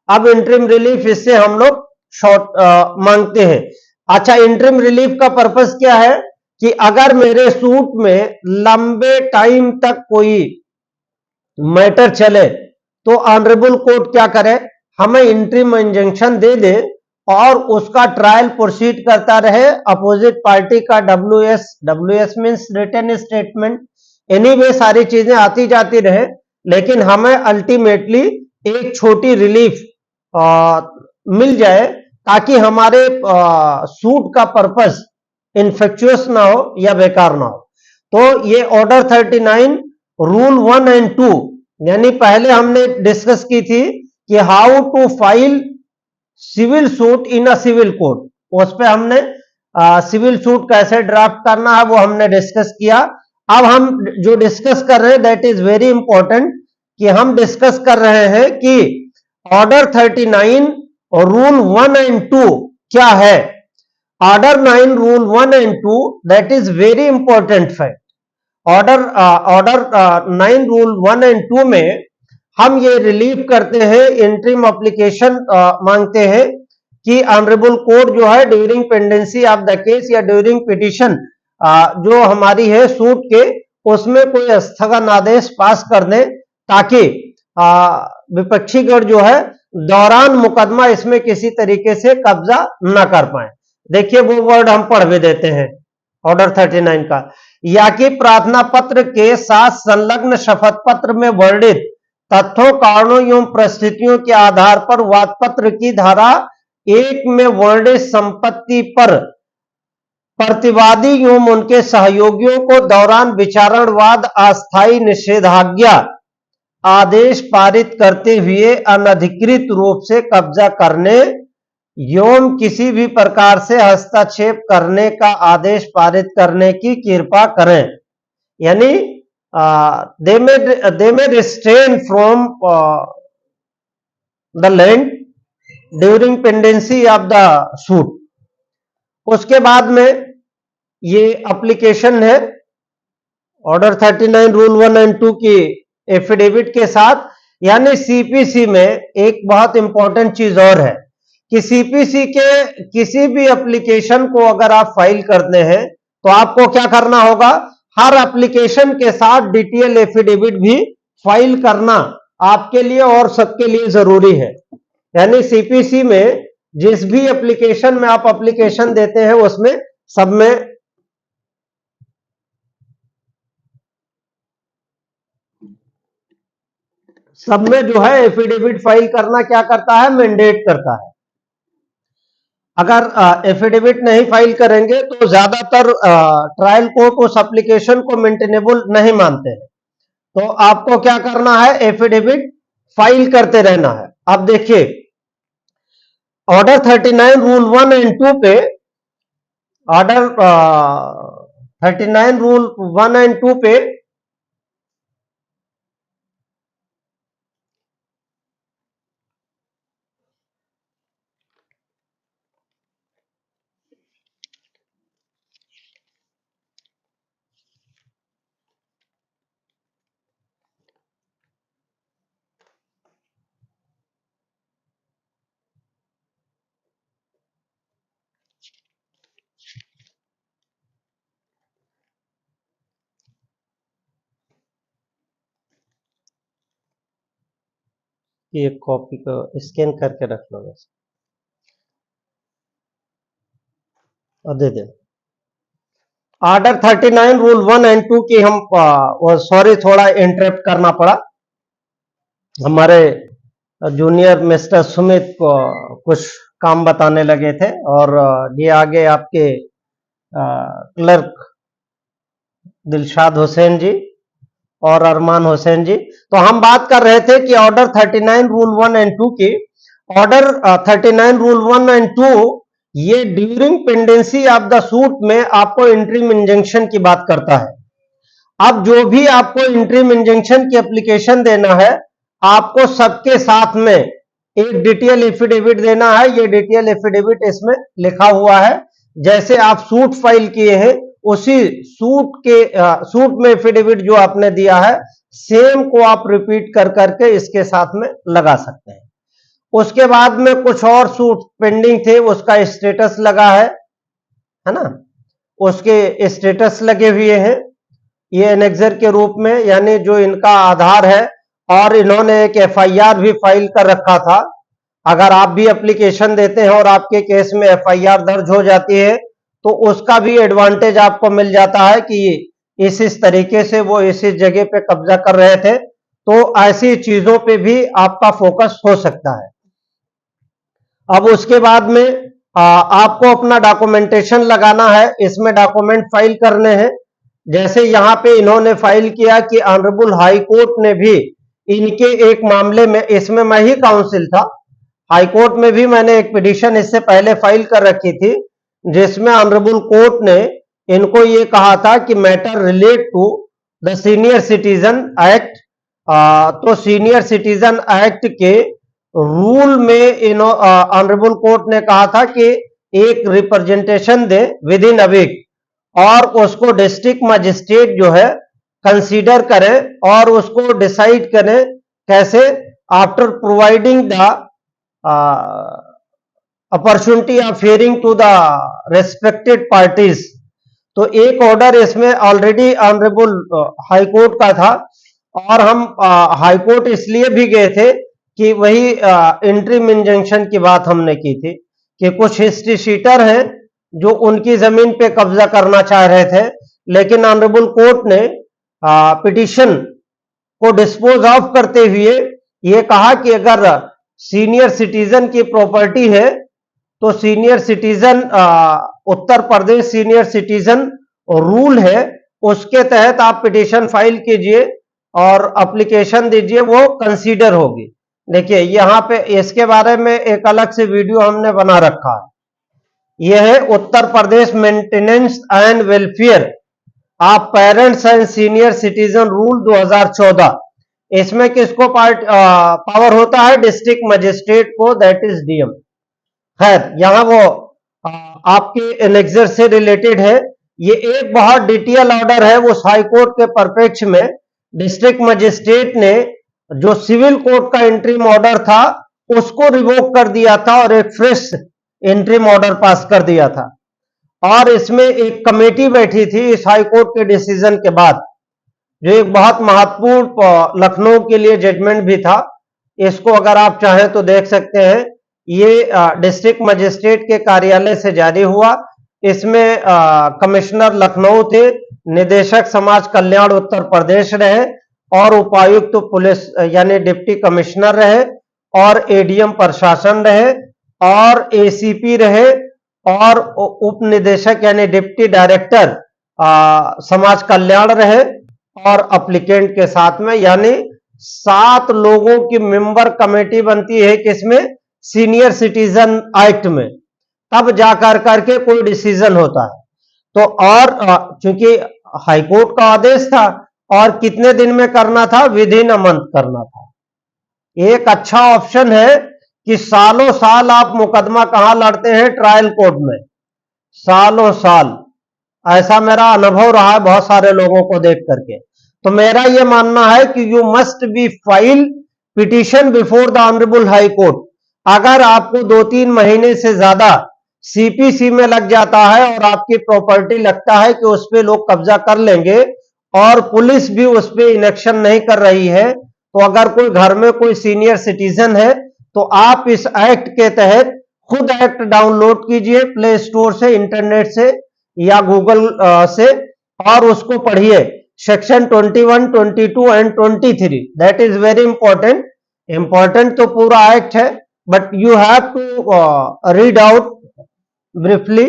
अब इंटरिम रिलीफ इससे हम लोग शॉर्ट मांगते हैं। अच्छा, इंटरिम रिलीफ का पर्पस क्या है कि अगर मेरे सूट में लंबे टाइम तक कोई मैटर चले तो ऑनरेबल कोर्ट क्या करे, हमें इंटरिम इंजंक्शन दे दे और उसका ट्रायल प्रोसीड करता रहे। अपोजिट पार्टी का WS means written statement, anyway सारी चीजें आती जाती रहे, लेकिन हमें अल्टीमेटली एक छोटी रिलीफ मिल जाए ताकि हमारे सूट का पर्पस इन्फेक्चुअस ना हो या बेकार ना हो। तो ये ऑर्डर 39 रूल 1 एंड 2, यानी पहले हमने डिस्कस की थी कि how to file civil suit in a civil court, उस पर हमने सिविल सूट कैसे ड्राफ्ट करना है वो हमने डिस्कस किया। अब हम जो डिस्कस कर रहे हैं दैट इज वेरी इंपॉर्टेंट, कि हम डिस्कस कर रहे हैं कि ऑर्डर 39 और रूल 1 एंड 2 क्या है। Order 9 rule 1 and 2 that is very important fact. Order 9 rule 1 and 2 में हम ये रिलीव करते हैं, इंटरिम एप्लीकेशन मांगते हैं कि ऑनरेबल कोर्ट जो है during pendency of the case या ड्यूरिंग पिटीशन जो हमारी है सूट के, उसमें कोई स्थगन आदेश पास कर दें ताकि विपक्षी गण जो है दौरान मुकदमा इसमें किसी तरीके से कब्जा न कर पाए। देखिए वो वर्ड हम पढ़ भी देते हैं ऑर्डर 39 का, या कि प्रार्थना पत्र के साथ संलग्न शपथ पत्र में वर्णित तथ्यों, कारणों एवं परिस्थितियों के आधार पर वाद पत्र की धारा 1 में वर्णित संपत्ति पर प्रतिवादी एवं उनके सहयोगियों को दौरान विचारणवाद अस्थायी निषेधाज्ञा आदेश पारित करते हुए अनधिकृत रूप से कब्जा करने एवं किसी भी प्रकार से हस्तक्षेप करने का आदेश पारित करने की कृपा करें। यानी they may restrain from the land during pendency of the suit. उसके बाद में ये एप्लीकेशन है ऑर्डर 39 रूल 1 एंड 2 की एफिडेविट के साथ। यानी सीपीसी में एक बहुत इंपॉर्टेंट चीज और है कि सीपीसी के किसी भी एप्लीकेशन को अगर आप फाइल करते हैं तो आपको क्या करना होगा, हर एप्लीकेशन के साथ डिटेल एफिडेविट भी फाइल करना आपके लिए और सबके लिए जरूरी है। यानी सीपीसी में जिस भी एप्लीकेशन में आप एप्लीकेशन देते हैं उसमें सब में जो है एफिडेविट फाइल करना क्या करता है, मैंडेट करता है। अगर एफिडेविट नहीं फाइल करेंगे तो ज्यादातर ट्रायल कोर्ट उस एप्लीकेशन को मेंटेनेबल नहीं मानते हैं, तो आपको क्या करना है, एफिडेविट फाइल करते रहना है। अब देखिए ऑर्डर 39 रूल 1 एंड 2 पे ऑर्डर 39 रूल 1 एंड 2 पे ये कॉपी को स्कैन करके रख लो बस और दे दे। ऑर्डर 39 रूल 1 एंड 2 की हम सॉरी थोड़ा इंटरप्ट करना पड़ा, हमारे जूनियर मिस्टर सुमित को कुछ काम बताने लगे थे और ये आगे आपके क्लर्क दिलशाद हुसैन जी और अरमान हुसैन जी। तो हम बात कर रहे थे कि ऑर्डर 39 रूल 1 एंड 2 की। ऑर्डर 39 रूल 1 एंड 2 ये during pendency of the suit में आपको इंटरिम इंजंक्शन की बात करता है। अब जो भी आपको इंटरिम इंजंक्शन की एप्लीकेशन देना है, आपको सबके साथ में एक डिटेल एफिडेविट देना है। ये डिटेल एफिडेविट इसमें लिखा हुआ है, जैसे आप सूट फाइल किए हैं उसी सूट में एफिडेविट जो आपने दिया है सेम को आप रिपीट कर करके इसके साथ में लगा सकते हैं। उसके बाद में कुछ और सूट पेंडिंग थे, उसका स्टेटस लगा है ना, उसके स्टेटस लगे हुए हैं ये एनेक्सर के रूप में, यानी जो इनका आधार है, और इन्होंने एक एफआईआर भी फाइल कर रखा था। अगर आप भी एप्लीकेशन देते हैं और आपके केस में एफआईआर दर्ज हो जाती है तो उसका भी एडवांटेज आपको मिल जाता है कि इस तरीके से वो इस जगह पे कब्जा कर रहे थे, तो ऐसी चीजों पे भी आपका फोकस हो सकता है। अब उसके बाद में आपको अपना डॉक्यूमेंटेशन लगाना है, इसमें डॉक्यूमेंट फाइल करने हैं। जैसे यहां पे इन्होंने फाइल किया कि ऑनरेबल हाई कोर्ट ने भी इनके एक मामले में, इसमें मैं ही काउंसिल था, हाई कोर्ट में भी मैंने एक पिटीशन इससे पहले फाइल कर रखी थी, जिसमें ऑनरेबल कोर्ट ने इनको ये कहा था कि matter relate to the senior citizen act. तो सीनियर सिटीजन एक्ट के रूल में ऑनरेबल कोर्ट ने कहा था कि एक रिप्रेजेंटेशन दे विद इन अ वीक और उसको डिस्ट्रिक्ट मजिस्ट्रेट जो है कंसीडर करें और उसको डिसाइड करें कैसे, after providing the opportunity of hearing to the respected parties. तो एक ऑर्डर इसमें ऑलरेडी ऑनरेबल हाई कोर्ट का था और हम हाई कोर्ट इसलिए भी गए थे कि वही इंटरिम इंजंक्शन की बात हमने की थी कि कुछ हिस्ट्री शीटर हैं जो उनकी जमीन पे कब्जा करना चाह रहे थे, लेकिन ऑनरेबल कोर्ट ने पिटीशन को डिस्पोज ऑफ करते हुए ये कहा कि अगर सीनियर सिटीजन की प्रॉपर्टी है तो senior citizen Uttar Pradesh senior citizen rule है, उसके तहत आप पिटीशन फाइल कीजिए और एप्लीकेशन दीजिए, वो कंसीडर होगी। देखिए यहां पे इसके बारे में एक अलग से वीडियो हमने बना रखा है। यह है Uttar Pradesh maintenance and welfare of parents and senior citizen rule 2014। इसमें किसको पावर होता है? डिस्ट्रिक्ट मजिस्ट्रेट को, दैट इज डीएम। खैर यहां वो आपके एनेक्सर से रिलेटेड है। ये एक बहुत डिटेल ऑर्डर है, उस हाई कोर्ट के परपेक्ष में डिस्ट्रिक्ट मजिस्ट्रेट ने जो सिविल कोर्ट का इंटरिम ऑर्डर था उसको रिवोक कर दिया था और एक फ्रेश इंटरिम ऑर्डर पास कर दिया था। और इसमें एक कमेटी बैठी थी इस हाई कोर्ट के डिसीजन के बाद, जो एक बहुत महत्वपूर्ण लखनऊ के लिए जजमेंट भी था। इसको अगर आप चाहें तो देख सकते हैं। ये डिस्ट्रिक्ट मजिस्ट्रेट के कार्यालय से जारी हुआ। इसमें कमिश्नर लखनऊ थे, निदेशक समाज कल्याण उत्तर प्रदेश रहे और उपायुक्त तो पुलिस यानी डिप्टी कमिश्नर रहे और एडीएम प्रशासन रहे और एसीपी रहे और उप निदेशक यानी डिप्टी डायरेक्टर समाज कल्याण रहे और अप्लीकेंट के साथ में, यानी 7 लोगों की मेंबर कमेटी बनती है किसमें? सीनियर सिटीजन एक्ट में। तब जाकर करके कोई डिसीजन होता है। तो और चूंकि हाईकोर्ट का आदेश था और कितने दिन में करना था, विद इन अ मंथ करना था। एक अच्छा ऑप्शन है कि सालों साल आप मुकदमा कहां लड़ते हैं, ट्रायल कोर्ट में, सालों साल। ऐसा मेरा अनुभव रहा है बहुत सारे लोगों को देख करके। तो मेरा यह मानना है कि you must be file petition before the honourable high court. अगर आपको 2-3 महीने से ज्यादा सीपीसी में लग जाता है और आपकी प्रॉपर्टी लगता है कि उस पर लोग कब्जा कर लेंगे और पुलिस भी उस पर इनेक्शन नहीं कर रही है, तो अगर कोई घर में कोई सीनियर सिटीजन है तो आप इस एक्ट के तहत खुद एक्ट डाउनलोड कीजिए प्ले स्टोर से, इंटरनेट से या गूगल से, और उसको पढ़िए। Section 21, 22 and 23, that is very important. Important तो पूरा एक्ट है, but you have to read out briefly.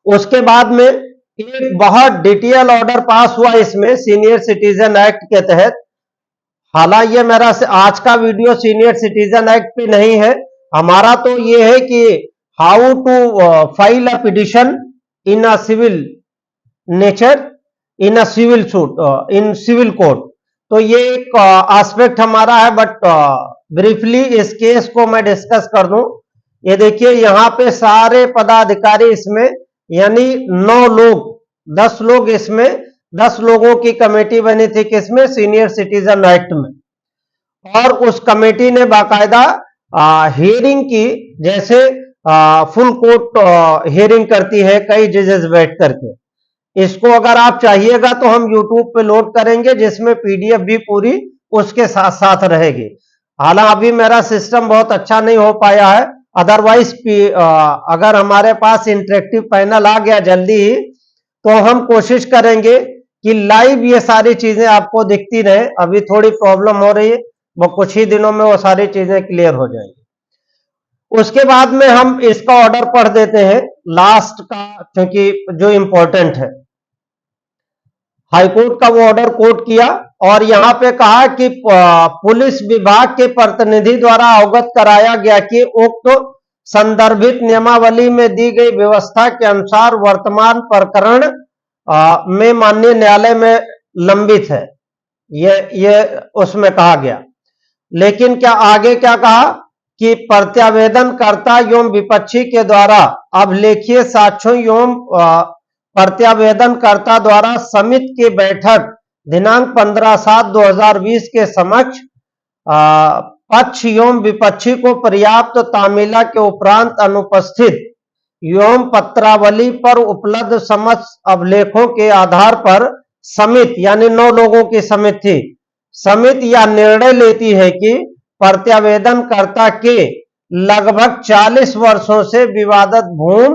उसके बाद में एक बहुत डिटेल ऑर्डर पास हुआ इसमें सीनियर सिटीजन एक्ट के तहत। हालांकि ये मेरा आज का वीडियो सीनियर सिटीजन एक्ट पे नहीं है, हमारा तो ये है कि how to file a petition in a civil nature, in a civil suit, in civil court. तो ये एक एस्पेक्ट हमारा है, बट ब्रीफली इस केस को मैं डिस्कस कर दूं। ये देखिए यहां पे सारे पदाधिकारी इसमें, यानी 9 लोग, 10 लोग इसमें, 10 लोगों की कमेटी बनी थी किसमें, सीनियर सिटीजन एक्ट में। और उस कमेटी ने बाकायदा हियरिंग की, जैसे फुल कोर्ट हियरिंग करती है कई जजेस बैठ करके। इसको अगर आप चाहिएगा तो हम यूट्यूब पे लोड करेंगे, जिसमें पीडीएफ भी पूरी उसके साथ साथ रहेगी। हालांकि अभी मेरा सिस्टम बहुत अच्छा नहीं हो पाया है, अदरवाइज अगर हमारे पास इंटरेक्टिव पैनल आ गया जल्दी ही, तो हम कोशिश करेंगे कि लाइव ये सारी चीजें आपको दिखती रहे। अभी थोड़ी प्रॉब्लम हो रही है, वो कुछ ही दिनों में वो सारी चीजें क्लियर हो जाएंगी। उसके बाद में हम इसका ऑर्डर पढ़ देते हैं लास्ट का, क्योंकि जो इंपॉर्टेंट है। हाईकोर्ट का वो ऑर्डर कोर्ट किया और यहां पे कहा कि पुलिस विभाग के प्रतिनिधि द्वारा अवगत कराया गया कि उक्त संदर्भित नियमावली में दी गई व्यवस्था के अनुसार वर्तमान प्रकरण में माननीय न्यायालय में लंबित है। ये उसमें कहा गया। लेकिन क्या आगे क्या कहा कि प्रत्यावेदनकर्ता एवं विपक्षी के द्वारा अभिलेखीय साक्ष्यों एवं प्रत्यावेदनकर्ता द्वारा समिति की बैठक दिनांक 15/7/2020 के समक्ष पक्ष एवं विपक्षी को पर्याप्त तामीला के उपरांत अनुपस्थित एवं पत्रावली पर उपलब्ध समस्त अभिलेखों के आधार पर समिति, यानी 9 लोगों की समिति थी, समिति यह निर्णय लेती है कि प्रत्यावेदनकर्ता के लगभग 40 वर्षों से विवादित भूमि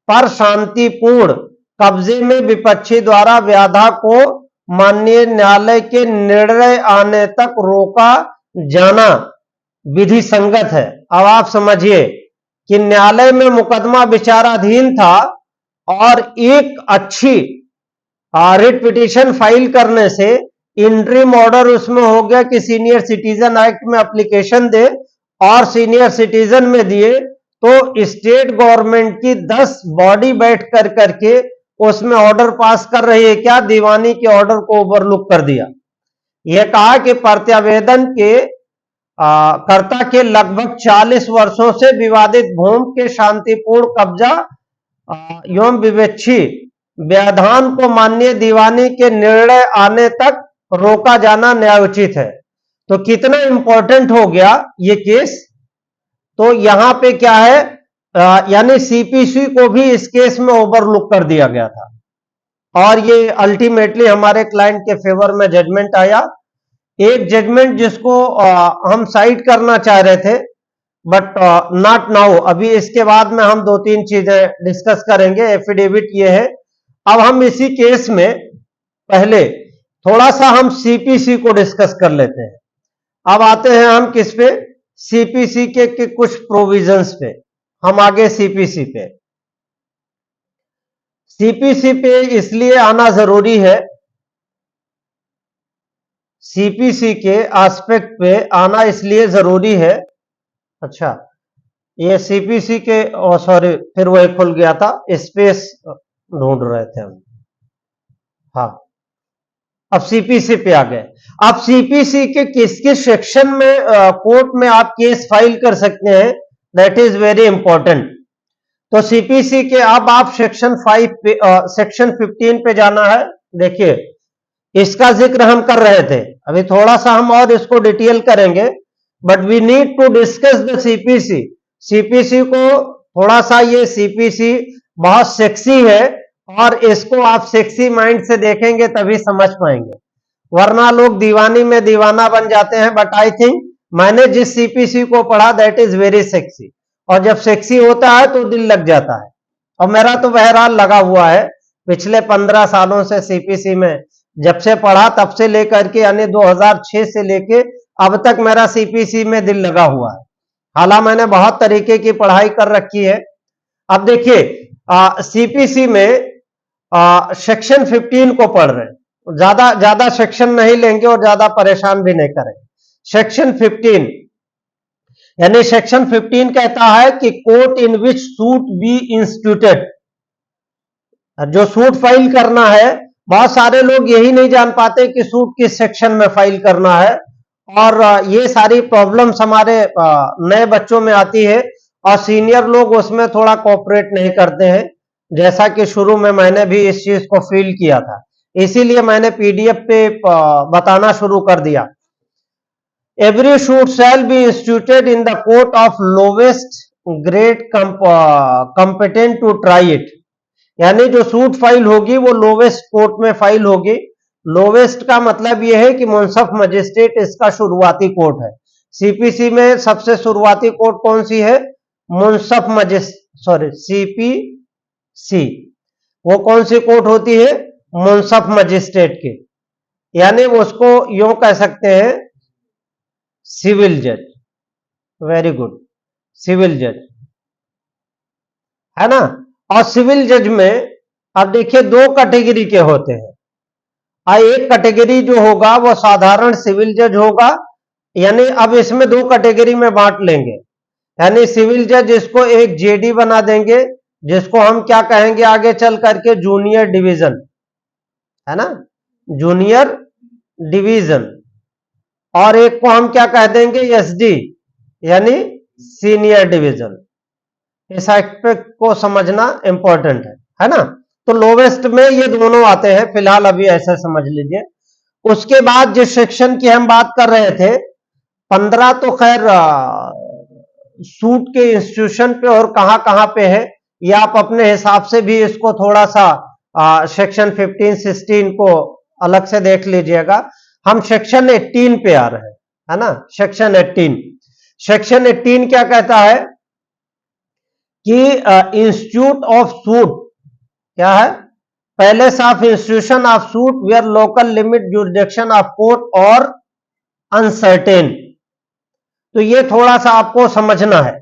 पर शांतिपूर्ण कब्जे में विपक्षी द्वारा व्याधा को माननीय न्यायालय के निर्णय आने तक रोका जाना विधि संगत है। अब आप समझिए कि न्यायालय में मुकदमा विचाराधीन था और एक अच्छी रिट पिटीशन फाइल करने से इंटरिम ऑर्डर उसमें हो गया कि सीनियर सिटीजन एक्ट में एप्लीकेशन दे, और सीनियर सिटीजन में दिए तो स्टेट गवर्नमेंट की 10 बॉडी बैठ कर करके उसमें ऑर्डर पास कर रही है, क्या दीवानी के ऑर्डर को ओवरलुक कर दिया। यह कहा कि प्रत्यावेदन के कर्ता के लगभग 40 वर्षों से विवादित भूमि के शांतिपूर्ण कब्जा एवं विवेक्षी व्यवधान को माननीय दीवानी के निर्णय आने तक रोका जाना न्यायोचित है। तो कितना इंपॉर्टेंट हो गया ये केस। तो यहां पे क्या है, यानी सीपीसी को भी इस केस में ओवरलुक कर दिया गया था और ये अल्टीमेटली हमारे क्लाइंट के फेवर में जजमेंट आया। एक जजमेंट जिसको हम साइड करना चाह रहे थे, बट नॉट नाउ। अभी इसके बाद में हम 2-3 चीजें डिस्कस करेंगे। एफिडेविट ये है। अब हम इसी केस में पहले थोड़ा सा हम सीपीसी को डिस्कस कर लेते हैं। अब आते हैं हम किस पे, सीपीसी के कुछ प्रोविजंस पे। हम आगे सीपीसी पे इसलिए आना जरूरी है, सीपीसी के एस्पेक्ट पे आना इसलिए जरूरी है। अच्छा, ये सीपीसी के, सॉरी फिर वही खुल गया था, स्पेस ढूंढ रहे थे हम। हाँ, अब सीपीसी पे आ गए। अब सीपीसी के किस किस सेक्शन में कोर्ट में आप केस फाइल कर सकते हैं, दैट इज वेरी इंपॉर्टेंट। तो सीपीसी के अब आप सेक्शन 5 पे, सेक्शन 15 पे जाना है। देखिए, इसका जिक्र हम कर रहे थे, अभी थोड़ा सा हम और इसको डिटेल करेंगे, but we need to discuss the CPC. CPC को थोड़ा सा, ये सीपीसी बहुत सेक्सी है और इसको आप सेक्सी माइंड से देखेंगे तभी समझ पाएंगे, वरना लोग दीवानी में दीवाना बन जाते हैं। बट आई थिंक मैंने जिस सीपीसी को पढ़ा दैट इज वेरी सेक्सी, और जब सेक्सी होता है तो दिल लग जाता है। और मेरा तो बहरहाल लगा हुआ है, पिछले 15 सालों से सीपीसी में जब से पढ़ा तब से लेकर के, यानी 2006 से लेके अब तक मेरा सीपीसी में दिल लगा हुआ है। हालांकि मैंने बहुत तरीके की पढ़ाई कर रखी है। अब देखिए, सीपीसी में सेक्शन 15 को पढ़ रहे हैं, ज्यादा ज्यादा सेक्शन नहीं लेंगे और ज्यादा परेशान भी नहीं करेंगे। सेक्शन 15 यानी सेक्शन 15 कहता है कि कोर्ट इन विच सूट बी इंस्टीट्यूटेड। जो सूट फाइल करना है, बहुत सारे लोग यही नहीं जान पाते कि सूट किस सेक्शन में फाइल करना है, और ये सारी प्रॉब्लम्स हमारे नए बच्चों में आती है और सीनियर लोग उसमें थोड़ा कोऑपरेट नहीं करते हैं, जैसा कि शुरू में मैंने भी इस चीज को फील किया था, इसीलिए मैंने पीडीएफ पे बताना शुरू कर दिया। Every suit shall be instituted in the court of lowest grade competent to try it. यानी जो सूट फाइल होगी वो लोवेस्ट कोर्ट में फाइल होगी। लोवेस्ट का मतलब यह है कि मुंसफ मजिस्ट्रेट इसका शुरुआती कोर्ट है। सीपीसी में सबसे शुरुआती कोर्ट कौन सी है? मुंसफ सीपीसी वो कौन सी कोर्ट होती है? मुंसफ मजिस्ट्रेट की, यानी उसको यूं कह सकते हैं सिविल जज। वेरी गुड, सिविल जज है ना। और सिविल जज में अब देखिए दो कैटेगरी के होते हैं। एक कैटेगरी जो होगा वो साधारण सिविल जज होगा, यानी अब इसमें दो कैटेगरी में बांट लेंगे, यानी सिविल जज इसको एक जेडी बना देंगे, जिसको हम क्या कहेंगे आगे चल करके? जूनियर डिवीजन, है ना, जूनियर डिवीजन। और एक को हम क्या कह देंगे? एसडी, यानी सीनियर डिवीजन। इस एस्पेक्ट को समझना इंपॉर्टेंट है ना। तो लोवेस्ट में ये दोनों आते हैं, फिलहाल अभी ऐसा समझ लीजिए। उसके बाद जिस सेक्शन की हम बात कर रहे थे 15, तो खैर सूट के इंस्टीट्यूशन पे और कहां कहां पे है, ये आप अपने हिसाब से भी इसको थोड़ा सा सेक्शन 15 16 को अलग से देख लीजिएगा। हम सेक्शन 18 पे आ रहे हैं, है ना। सेक्शन 18, सेक्शन 18 क्या कहता है कि इंस्टीट्यूट ऑफ सूट क्या है? Place of institution of suit where local limit jurisdiction of court और अनसर्टेन। तो ये थोड़ा सा आपको समझना है,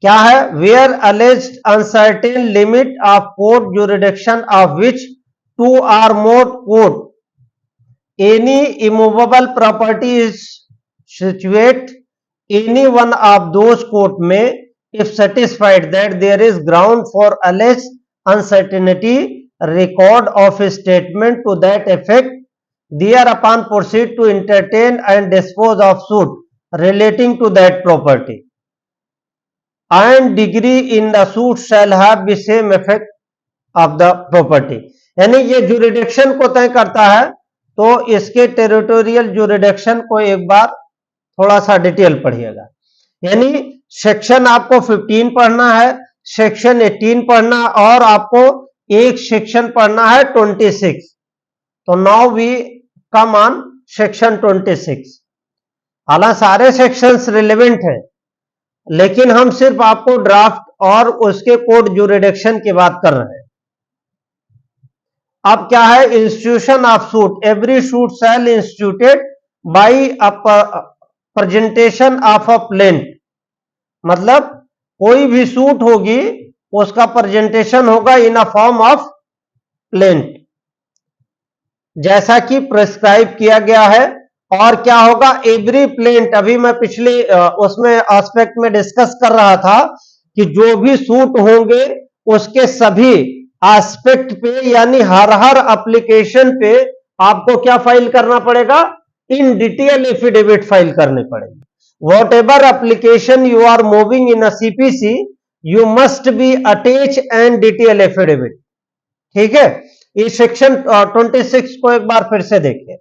क्या है? Where alleged uncertain limit of court jurisdiction of which two or more court any immovable property is situate any one of those court में if satisfied that there is ground for alleged uncertainty, record of a statement to that effect thereupon proceed to entertain and dispose of suit relating to that property and degree in the suit shall have the same effect of the property। यानी ये jurisdiction को तय करता है, तो इसके territorial jurisdiction को एक बार थोड़ा सा डिटेल पढ़िएगा। यानी सेक्शन आपको 15 पढ़ना है, सेक्शन 18 पढ़ना, और आपको एक सेक्शन पढ़ना है 26। तो now we come on section 26। हालांकि सारे सेक्शंस रिलेवेंट हैं, लेकिन हम सिर्फ आपको ड्राफ्ट और उसके कोर्ट जुरिडिक्शन की बात कर रहे हैं। अब क्या है? Institution of suit, every suit shall instituted by a presentation of a plaint. मतलब कोई भी सूट होगी उसका प्रेजेंटेशन होगा in a form of plaint, जैसा कि प्रिस्क्राइब किया गया है और क्या होगा, एवरी प्लेंट, अभी मैं पिछले उसमें एस्पेक्ट में डिस्कस कर रहा था कि जो भी सूट होंगे उसके सभी एस्पेक्ट पे यानी हर हर एप्लीकेशन पे आपको क्या फाइल करना पड़ेगा, इन डिटेल एफिडेविट फाइल करने पड़ेंगे। Whatever application you are moving in a CPC you must be attach and detail affidavit. ठीक है, इस सेक्शन 26 को एक बार फिर से देखिए।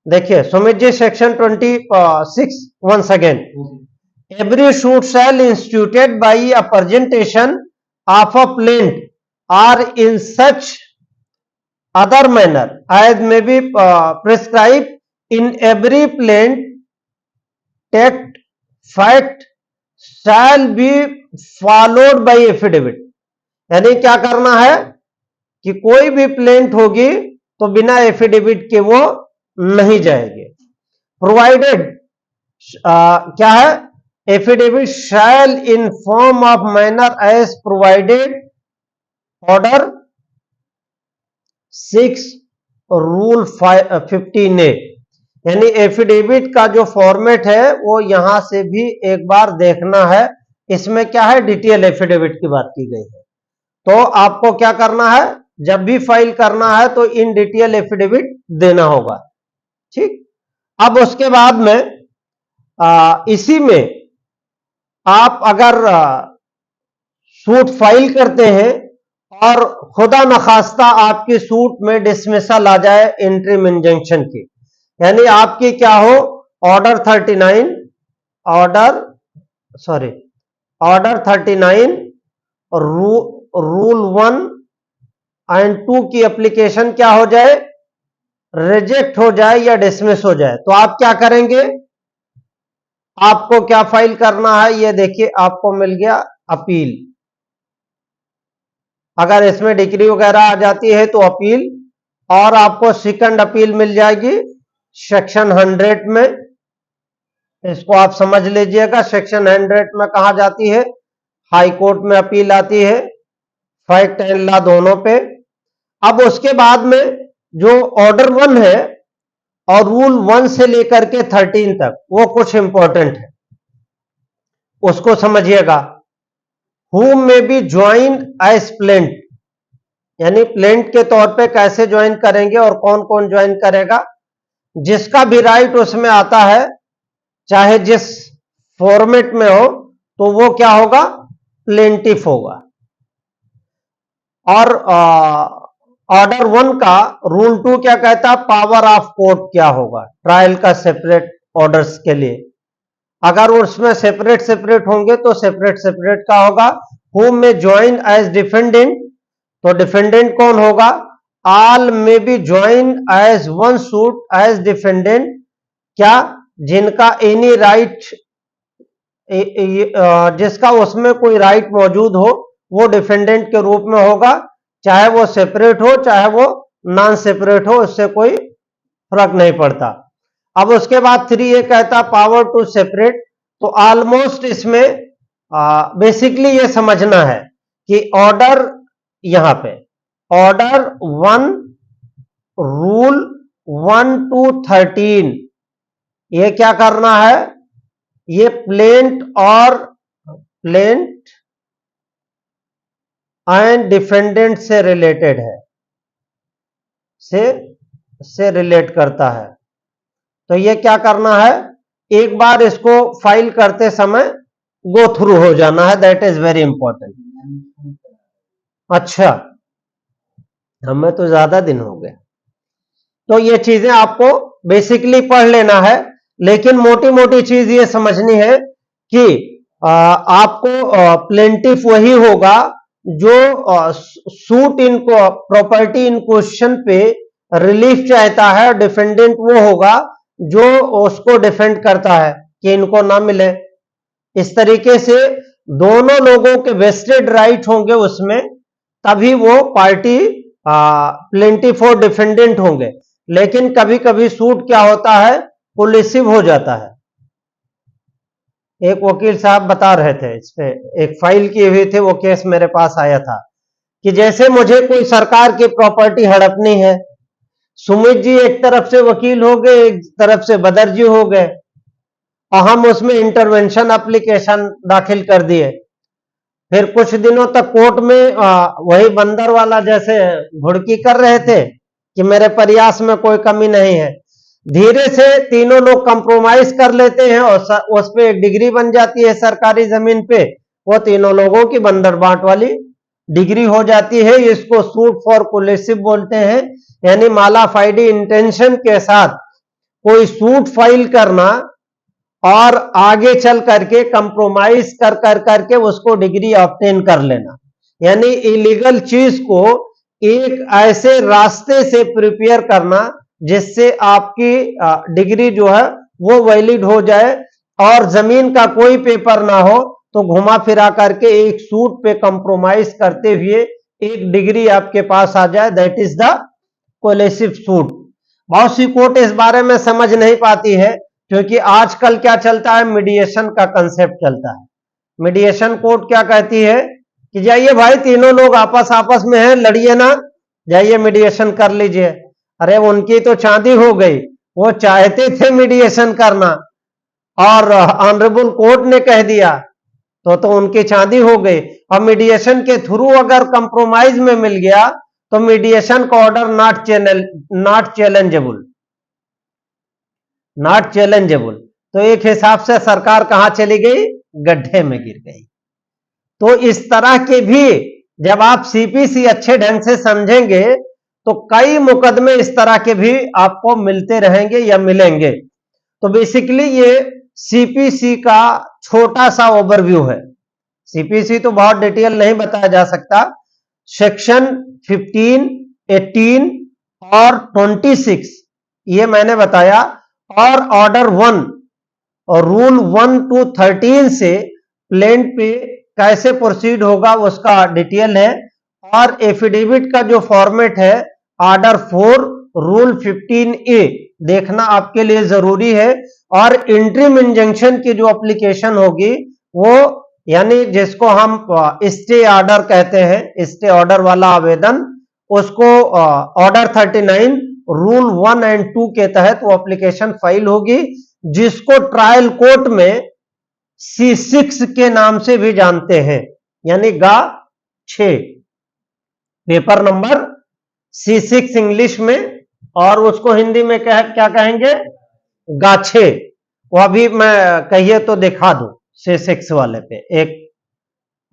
देखिए Sumit ji, section 26 once again, every suit shall instituted by a presentation of a plaint or in such other manner as may be prescribed in every plain text fact shall be followed by affidavit। यानी क्या करना है कि कोई भी plaint होगी तो बिना एफिडेविट के वो नहीं जाएगी। प्रोवाइडेड क्या है, affidavit shall in form of manner as provided order 6 rule 15A। यानी एफिडेविट का जो फॉर्मेट है वो यहां से भी एक बार देखना है। इसमें क्या है, डिटेल एफिडेविट की बात की गई है। तो आपको क्या करना है, जब भी फाइल करना है तो इन डिटेल एफिडेविट देना होगा। ठीक, अब उसके बाद में इसी में आप अगर सूट फाइल करते हैं और खुदा नखास्ता आपकी सूट में डिसमिसल आ जाए इंटरिम इंजंक्शन की, यानी आपकी क्या हो, ऑर्डर 39 रूल 1 एंड 2 की एप्लीकेशन क्या हो जाए, रिजेक्ट हो जाए या डिसमिस हो जाए, तो आप क्या करेंगे, आपको क्या फाइल करना है, ये देखिए आपको मिल गया अपील। अगर इसमें डिग्री वगैरह आ जाती है तो अपील, और आपको सेकंड अपील मिल जाएगी सेक्शन 100 में। इसको आप समझ लीजिएगा, सेक्शन 100 में कहा जाती है, हाई कोर्ट में अपील आती है, फैक्ट एंड लॉ दोनों पे। अब उसके बाद में जो ऑर्डर 1 है और रूल 1 से लेकर के 13 तक वो कुछ इंपॉर्टेंट है, उसको समझिएगा। whom may be joined as plaintiff, यानी प्लेंट के तौर पे कैसे ज्वाइन करेंगे और कौन कौन ज्वाइन करेगा, जिसका भी राइट उसमें आता है चाहे जिस फॉर्मेट में हो तो वो क्या होगा, प्लेंटिफ होगा। और ऑर्डर 1 का रूल 2 क्या कहता है, पावर ऑफ कोर्ट क्या होगा ट्रायल का सेपरेट ऑर्डर्स के लिए। अगर उसमें सेपरेट सेपरेट होंगे तो सेपरेट सेपरेट का होगा। whom may join as defendant, तो डिफेंडेंट कौन होगा, all may be join as one suit as defendant, क्या, जिनका एनी राइट, जिसका उसमें कोई राइट मौजूद हो वो डिफेंडेंट के रूप में होगा, चाहे वो सेपरेट हो चाहे वो नॉन सेपरेट हो, उससे कोई फर्क नहीं पड़ता। अब उसके बाद 3 ये कहता पावर टू सेपरेट। तो ऑलमोस्ट इसमें बेसिकली ये समझना है कि ऑर्डर, यहां पे ऑर्डर 1 रूल 1 to 13 ये क्या करना है, ये प्लेंट एंड डिफेंडेंट से रिलेटेड है, से रिलेट करता है। तो ये क्या करना है, एक बार इसको फाइल करते समय गो थ्रू हो जाना है, दैट इज वेरी इंपॉर्टेंट। अच्छा, हमें तो ज्यादा दिन हो गए, तो ये चीजें आपको बेसिकली पढ़ लेना है, लेकिन मोटी मोटी चीज ये समझनी है कि आपको प्लेंटिफ वही होगा जो suit in property in question पे रिलीफ चाहता है, डिफेंडेंट वो होगा जो उसको डिफेंड करता है कि इनको ना मिले। इस तरीके से दोनों लोगों के वेस्टेड राइट होंगे उसमें, तभी वो पार्टी प्लेंटिफ और डिफेंडेंट होंगे। लेकिन कभी कभी सूट क्या होता है, कोलिसिव हो जाता है। एक वकील साहब बता रहे थे, इस पे एक फाइल किए हुए थे, वो केस मेरे पास आया था कि जैसे मुझे कोई सरकार की प्रॉपर्टी हड़पनी है सुमित जी एक तरफ से वकील हो गए, एक तरफ से बदर जी हो गए, और हम उसमें इंटरवेंशन एप्लीकेशन दाखिल कर दिए। फिर कुछ दिनों तक कोर्ट में वही बंदर वाला जैसे घुड़की कर रहे थे कि मेरे प्रयास में कोई कमी नहीं है। धीरे से तीनों लोग कंप्रोमाइज कर लेते हैं और उस पे एक डिग्री बन जाती है सरकारी जमीन पे। वो तीनों लोगों की बंदर बांट वाली डिग्री हो जाती है। इसको सूट फॉर कोलेसिव बोलते हैं, यानी मालाफाइडी इंटेंशन के साथ कोई सूट फाइल करना और आगे चल करके कंप्रोमाइज कर करके उसको डिग्री ऑब्टेन कर लेना, यानी इलीगल चीज को एक ऐसे रास्ते से प्रिपेयर करना जिससे आपकी डिग्री जो है वो वैलिड हो जाए और जमीन का कोई पेपर ना हो, तो घुमा फिरा करके एक सूट पे कंप्रोमाइज करते हुए एक डिग्री आपके पास आ जाए, दैट इज द कोलेसिव सूट। बहुत सी कोर्ट इस बारे में समझ नहीं पाती है, क्योंकि आजकल क्या चलता है, मीडिएशन का कंसेप्ट चलता है। मीडिएशन कोर्ट क्या कहती है कि जाइए भाई, तीनों लोग आपस में हैं, लड़िए ना, जाइए मीडिएशन कर लीजिए। अरे उनकी तो चांदी हो गई, वो चाहते थे मीडिएशन करना और ऑनरेबल कोर्ट ने कह दिया तो उनकी चांदी हो गई। और मीडिएशन के थ्रू अगर कंप्रोमाइज में मिल गया तो मीडिएशन का order not challengeable, not challengeable. तो एक हिसाब से सरकार कहां चली गई, गड्ढे में गिर गई। तो इस तरह के भी जब आप सीपीसी अच्छे ढंग से समझेंगे तो कई मुकदमे इस तरह के भी आपको मिलते रहेंगे या मिलेंगे। तो बेसिकली ये सीपीसी का छोटा सा ओवरव्यू है। सीपीसी तो बहुत डिटेल नहीं बताया जा सकता। सेक्शन 15, 18 और 26 ये मैंने बताया, और ऑर्डर 1 और रूल 1 to 13 से प्लेंट पे कैसे प्रोसीड होगा उसका डिटेल है। और एफिडेविट का जो फॉर्मेट है, ऑर्डर 4 रूल 15A देखना आपके लिए जरूरी है। और इंटरिम इंजंक्शन की जो एप्लीकेशन होगी वो, यानी जिसको हम स्टे ऑर्डर कहते हैं, स्टे ऑर्डर वाला आवेदन, उसको ऑर्डर 39 रूल 1 और 2 के तहत वो एप्लीकेशन फाइल होगी, जिसको ट्रायल कोर्ट में C6 के नाम से भी जानते हैं, यानी गा 6, पेपर नंबर C6 इंग्लिश में, और उसको हिंदी में क्या कहेंगे, गा 6। वो अभी मैं कहिए तो दिखा दूं C6 वाले पे एक,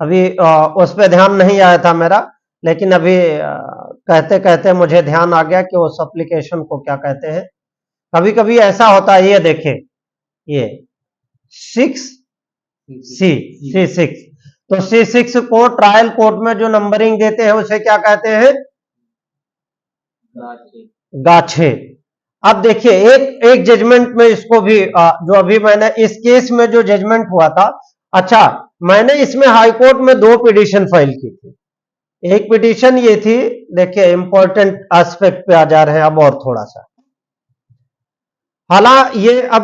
अभी उस पे ध्यान नहीं आया था मेरा, लेकिन अभी कहते कहते मुझे ध्यान आ गया कि उस एप्लीकेशन को क्या कहते हैं। कभी कभी ऐसा होता है, ये देखें, ये 6C6, तो C6 को ट्रायल कोर्ट में जो नंबरिंग देते हैं उसे क्या कहते हैं, गाछे। अब देखिए एक जजमेंट में इसको भी जो अभी मैंने इस केस में जो जजमेंट हुआ था, अच्छा मैंने इसमें हाई कोर्ट में 2 पिटीशन फाइल की थी। एक पिटीशन ये थी, देखिए इंपॉर्टेंट एस्पेक्ट पे आ जा रहे हैं अब और थोड़ा सा। हालांकि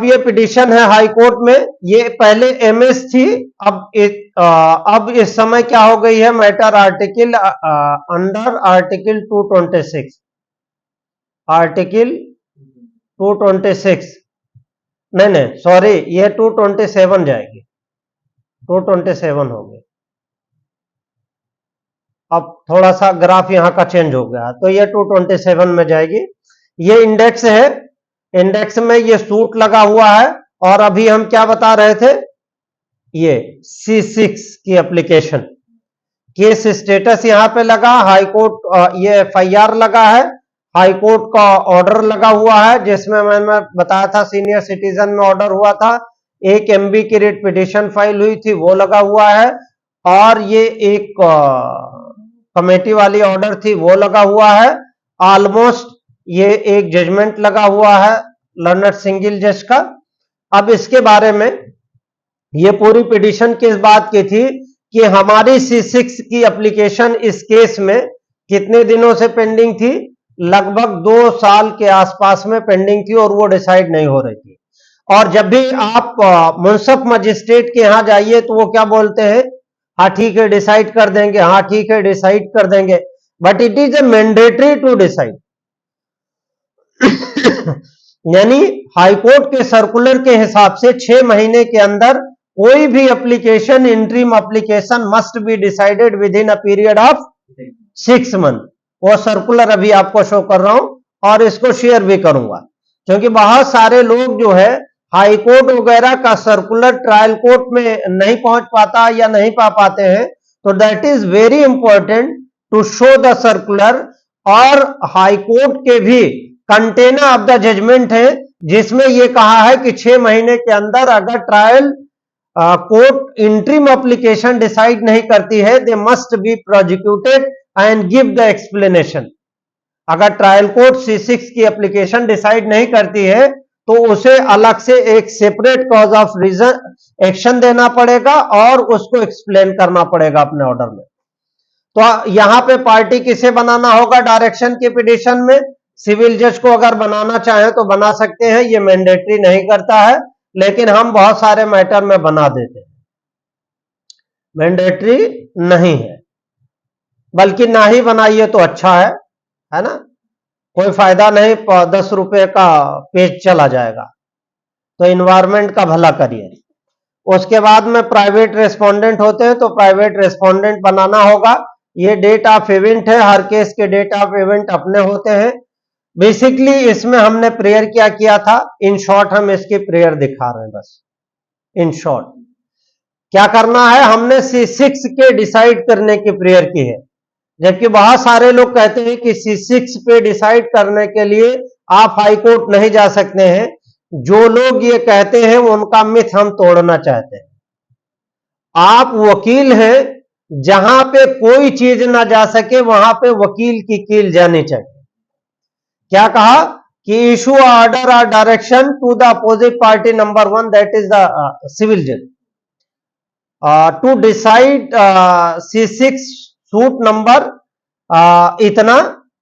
ये पिटीशन है हाई कोर्ट में, ये पहले एमएस थी, अब इस समय क्या हो गई है, matter article under article 226, article 226, नहीं सॉरी, ये 227 जाएगी, 227 हो गई। अब थोड़ा सा ग्राफ यहां का चेंज हो गया, तो ये 227 में जाएगी। ये इंडेक्स है, इंडेक्स में ये सूट लगा हुआ है, और अभी हम क्या बता रहे थे, ये C6 की एप्लीकेशन, केस स्टेटस यहां पे लगा, हाई कोर्ट ये FIR लगा है, हाई कोर्ट का ऑर्डर लगा हुआ है, जिसमें मैंने बताया था सीनियर सिटीजन में ऑर्डर हुआ था, 1 MB की रिट पिटीशन फाइल हुई थी, वो लगा हुआ है, और ये एक कमेटी वाली ऑर्डर थी वो लगा हुआ है। ऑलमोस्ट ये एक जजमेंट लगा हुआ है लर्नर सिंगल जज का। अब इसके बारे में, ये पूरी पिटीशन किस बात की थी कि हमारी C6 की एप्लीकेशन इस केस में कितने दिनों से पेंडिंग थी, लगभग 2 साल के आसपास में पेंडिंग थी, और वो डिसाइड नहीं हो रही थी। और जब भी आप मुंसिफ मजिस्ट्रेट के यहां जाइए तो वो क्या बोलते हैं, हाँ ठीक है डिसाइड कर देंगे, हाँ ठीक है डिसाइड कर देंगे, but it is a mandatory to decide. यानी हाईकोर्ट के सर्कुलर के हिसाब से 6 महीने के अंदर कोई भी application, interim application must be decided within a period of 6 month. वो सर्कुलर अभी आपको शो कर रहा हूं और इसको शेयर भी करूंगा, क्योंकि बहुत सारे लोग जो है हाई कोर्ट वगैरह का सर्कुलर ट्रायल कोर्ट में नहीं पहुंच पाता या नहीं पा पाते हैं, तो that is very important to show the circular. और हाई कोर्ट के भी कंटेनर ऑफ द जजमेंट है, जिसमें यह कहा है कि 6 महीने के अंदर अगर trial court interim application decide नहीं करती है, they must be prosecuted and give the explanation. अगर ट्रायल कोर्ट C6 की एप्लीकेशन डिसाइड नहीं करती है तो उसे अलग से एक separate cause of reason action देना पड़ेगा और उसको एक्सप्लेन करना पड़ेगा अपने ऑर्डर में। तो यहां पे पार्टी किसे बनाना होगा डायरेक्शन के पिटिशन में? सिविल जज को अगर बनाना चाहे तो बना सकते हैं, ये मैंडेटरी नहीं करता है, लेकिन हम बहुत सारे मैटर में बना देते हैं, मैंडेटरी नहीं है, बल्कि ना ही बनाइए तो अच्छा है ना, कोई फायदा नहीं, 10 रुपए का पेज चला जाएगा। तो इन्वायरमेंट का भला करिए। उसके बाद में प्राइवेट रेस्पोंडेंट होते हैं, तो प्राइवेट रेस्पोंडेंट बनाना होगा। ये डेट ऑफ इवेंट है, हर केस के डेट ऑफ इवेंट अपने होते हैं। बेसिकली इसमें हमने प्रेयर क्या किया था, इन शॉर्ट हम इसकी प्रेयर दिखा रहे हैं बस। इन शॉर्ट क्या करना है, हमने C6 के डिसाइड करने की प्रेयर की है, जबकि बहुत सारे लोग कहते हैं कि C6 पे डिसाइड करने के लिए आप हाई कोर्ट नहीं जा सकते हैं। जो लोग ये कहते हैं उनका मिथ हम तोड़ना चाहते हैं। आप वकील हैं, जहां पे कोई चीज ना जा सके वहां पे वकील की कील जानी चाहिए। क्या कहा कि इशू ऑर्डर और direction to the opposite party number 1, that is the civil जज, to decide C6 suit number इतना,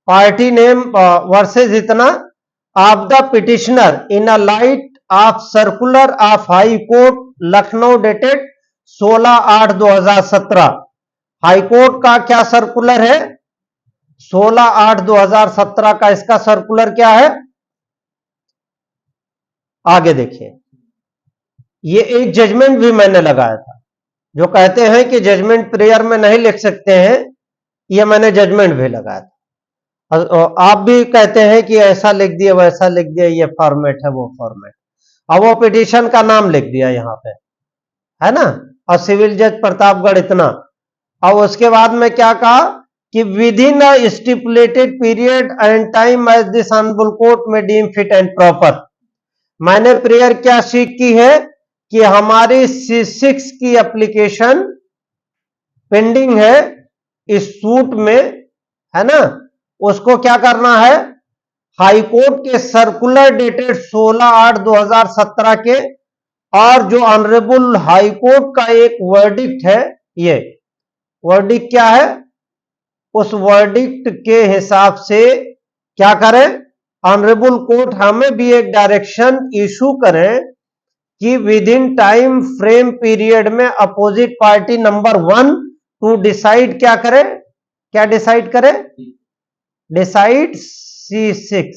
पार्टी नेम वर्सेस इतना of the petitioner in a light of circular of high court Lucknow dated 16/8/2017। High court का क्या circular है? 16/8/2017 का इसका circular क्या है? आगे देखिए, ये एक जजमेंट भी मैंने लगाया था। जो कहते हैं कि जजमेंट प्रेयर में नहीं लिख सकते हैं, ये मैंने जजमेंट भी लगाया था। आप भी कहते हैं कि ऐसा लिख दिया वैसा लिख दिया, ये फॉर्मेट है वो फॉर्मेट। अब वो पिटीशन का नाम लिख दिया यहां पे, है ना, और सिविल जज प्रतापगढ़ इतना। अब उसके बाद में क्या कहा कि within a stipulated period and time as this honourable court may deem fit and proper. मैंने प्रेयर क्या सीख की है कि हमारी C6 की एप्लीकेशन पेंडिंग है इस सूट में, है ना, उसको क्या करना है, हाई कोर्ट के सर्कुलर डेटेड 16/8/2017 के, और जो ऑनरेबल हाई कोर्ट का एक वर्डिक्ट है, ये वर्डिक्ट क्या है, उस वर्डिक्ट के हिसाब से क्या करें, ऑनरेबल कोर्ट हमें भी एक डायरेक्शन इशू करें कि within time frame period में opposite party number 1 to decide क्या करें, क्या डिसाइड करें, डिसाइड C6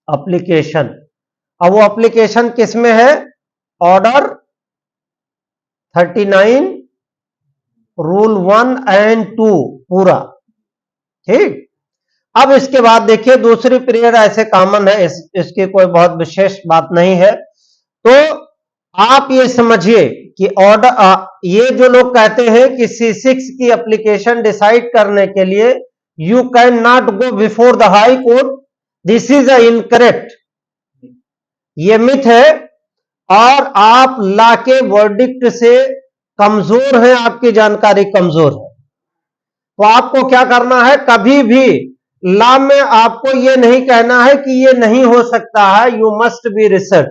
एप्लीकेशन। अब वो एप्लीकेशन किसमें है, ऑर्डर 39 रूल 1 एंड 2 पूरा, ठीक। अब इसके बाद देखिए दूसरी प्रेयर ऐसे कॉमन है, इसकी कोई बहुत विशेष बात नहीं है। तो आप ये समझिए कि ऑर्डर, ये जो लोग कहते हैं कि C6 की एप्लीकेशन डिसाइड करने के लिए you can not go before the high court, this is a incorrect, ये मिथ है, और आप लॉ के वर्डिक्ट से कमजोर हैं, आपकी जानकारी कमजोर है। तो आपको क्या करना है, कभी भी लॉ में आपको ये नहीं कहना है कि ये नहीं हो सकता है, यू मस्ट बी रिसर्च,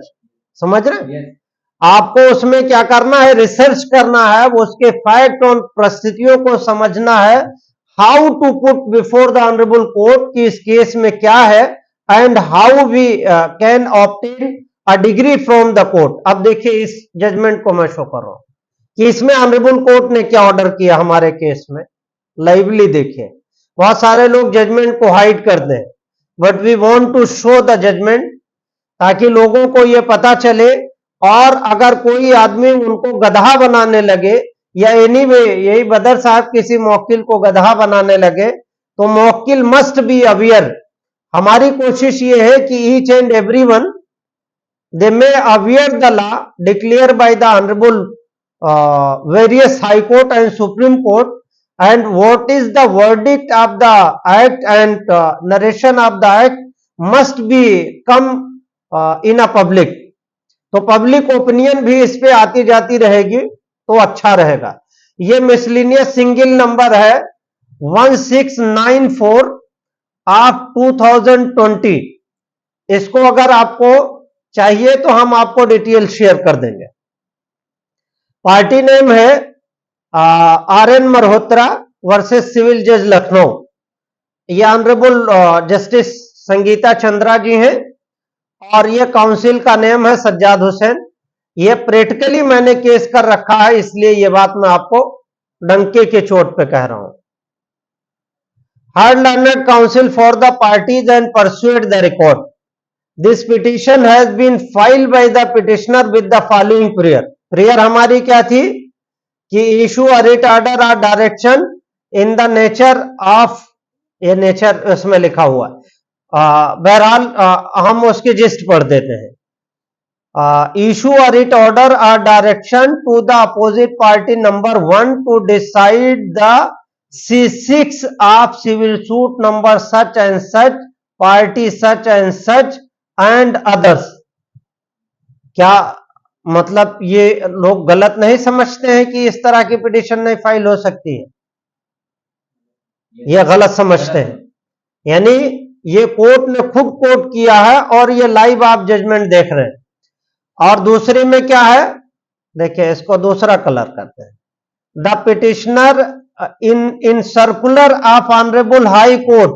समझ रहे हैं? आपको उसमें क्या करना है, रिसर्च करना है, उसके फैक्ट और परिस्थितियों को समझना है, how to put before the honourable court कि इस केस में क्या है, and how we can obtain a degree from the court. अब देखिए इस जजमेंट को मैं शो कर रहा हूं कि इसमें ऑनरेबल कोर्ट ने क्या ऑर्डर किया हमारे केस में। लाइवली देखिए, बहुत सारे लोग जजमेंट को हाइड करते हैं, but we want to show the judgment, ताकि लोगों को ये पता चले। और अगर कोई आदमी उनको गधा बनाने लगे, या एनीवे यही बदर साहब किसी मौकिल को गधा बनाने लगे, तो मौकिल मस्ट बी अवेयर। हमारी कोशिश ये है कि each and everyone they may aware the law declared by the honorable various high court and supreme court, and what is the verdict of the act and narration of the act must be come in a public। तो public opinion भी इस पे आती जाती रहेगी तो अच्छा रहेगा। ये मिसलिनियस सिंगल नंबर है 1694 ऑफ 2020। इसको अगर आपको चाहिए तो हम आपको डिटेल शेयर कर देंगे। पार्टी नेम है RN मल्होत्रा वर्सेस सिविल जज लखनऊ। ये ऑनरेबल जस्टिस संगीता चंद्रा जी हैं, और ये काउंसिल का नेम है सज्जाद हुसैन। ये प्रैक्टिकली मैंने केस कर रखा है, इसलिए ये बात मैं आपको डंके के चोट पे कह रहा हूं। Heard learned counsel for the parties and perused the record. This petition has been filed by the petitioner with the following prayer। Prayer हमारी क्या थी कि issue a writ order or direction in the nature of, ये nature उसमें लिखा हुआ है, बहरहाल हम उसकी जिस्ट पढ़ देते हैं। issue a writ order or direction to the opposite party number 1 to decide the C6 of civil suit number such and such, party such and such and others. क्या मतलब ये लोग गलत नहीं समझते हैं कि इस तरह की पिटीशन नहीं फाइल हो सकती है? ये गलत समझते हैं। यानी ये कोर्ट ने खुद कोर्ट किया है और ये लाइव आप जजमेंट देख रहे हैं। और दूसरी में क्या है, देखिए इसको दूसरा कलर करते हैं। The petitioner in circular of honourable high court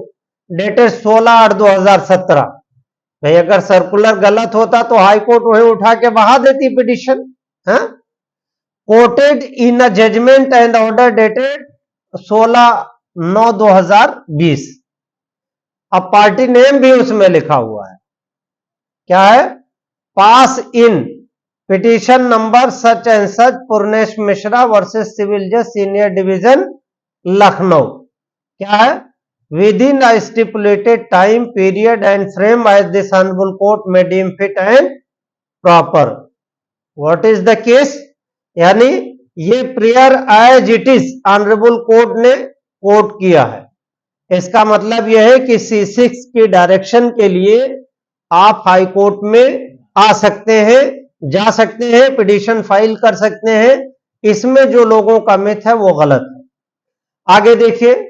dated 16/8/2017। भाई अगर सर्कुलर गलत होता तो हाई कोर्ट वही उठा के बहा देती petition. Quoted in a judgment and order dated 16/9/2020। अब पार्टी नेम भी उसमें लिखा हुआ है, क्या है, pass in petition number such and such Purnesh Mishra versus civil जज सीनियर डिवीजन लखनऊ। क्या है, within a stipulated time period and frame as this honorable court may deem fit and proper। what is the case, यानी ये prayer as it is honourable court ने court किया है। इसका मतलब यह है कि C6 की डायरेक्शन के लिए आप हाई कोर्ट में आ सकते हैं, जा सकते हैं, पिटीशन फाइल कर सकते हैं। इसमें जो लोगों का मिथ है वो गलत है। आगे देखिए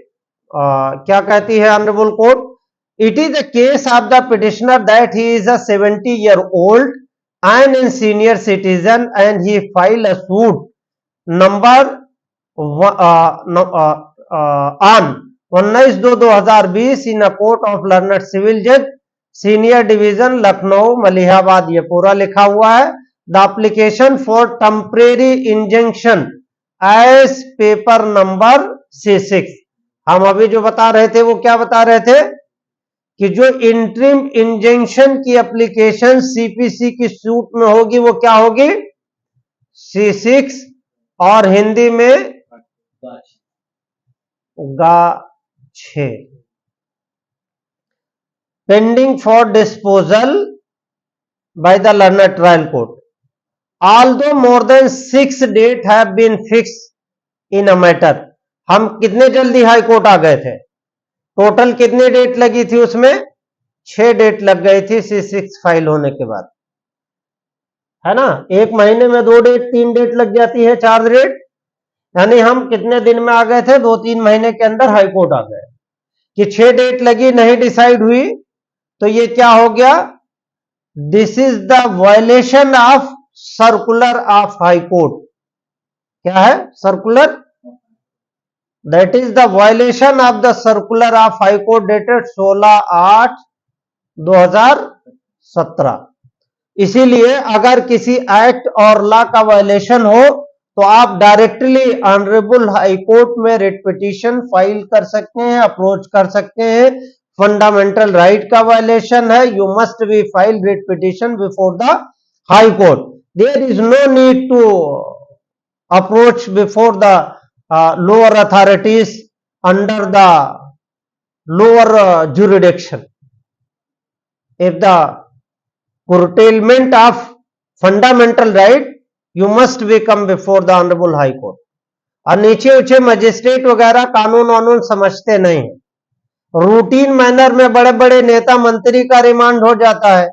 क्या कहती है honourable court. It is the case of the petitioner that he is a 70-year-old and in senior citizen and he filed a suit number on 19/2/2020 in a court of learned civil judge senior division Lucknow Malihabad. ये पूरा लिखा हुआ है। The application for temporary injunction as paper number C6। हम अभी जो बता रहे थे वो क्या बता रहे थे कि जो इंटरिम इंजंक्शन की एप्लीकेशन CPC की सूट में होगी वो क्या होगी, C6, और हिंदी में गा6। Pending for disposal by the learned trial court. Although more than 6 date have been fixed in a matter. हम कितने जल्दी हाई कोर्ट आ गए थे, टोटल कितनी डेट लगी थी उसमें, 6 डेट लग गई थी C6 फाइल होने के बाद, है ना। 1 महीने में 2 डेट 3 डेट लग जाती है, 4 डेट, यानी हम कितने दिन में आ गए थे, 2-3 महीने के अंदर हाई कोर्ट आ गए। कि 6 डेट लगी नहीं डिसाइड हुई तो ये क्या हो गया, this is the violation of circular of high court. क्या है circular, that is the violation of the circular of high court dated 16/8/2017। इसीलिए अगर किसी एक्ट और लॉ का वायलेशन हो तो आप डायरेक्टली ऑनरेबल हाई कोर्ट में रिट पिटीशन फाइल कर सकते हैं, अप्रोच कर सकते हैं फंडामेंटल राइट का वायलेशन है, you must be file writ petition before the high court. There is no need to approach before the lower authorities under the lower jurisdiction. If the curtailment of fundamental right, you must be come before the honorable high court. और नीचे ऊंचे magistrate वगैरह कानून वानून समझते नहीं है. Routine manner में बड़े बड़े नेता मंत्री का रिमांड हो जाता है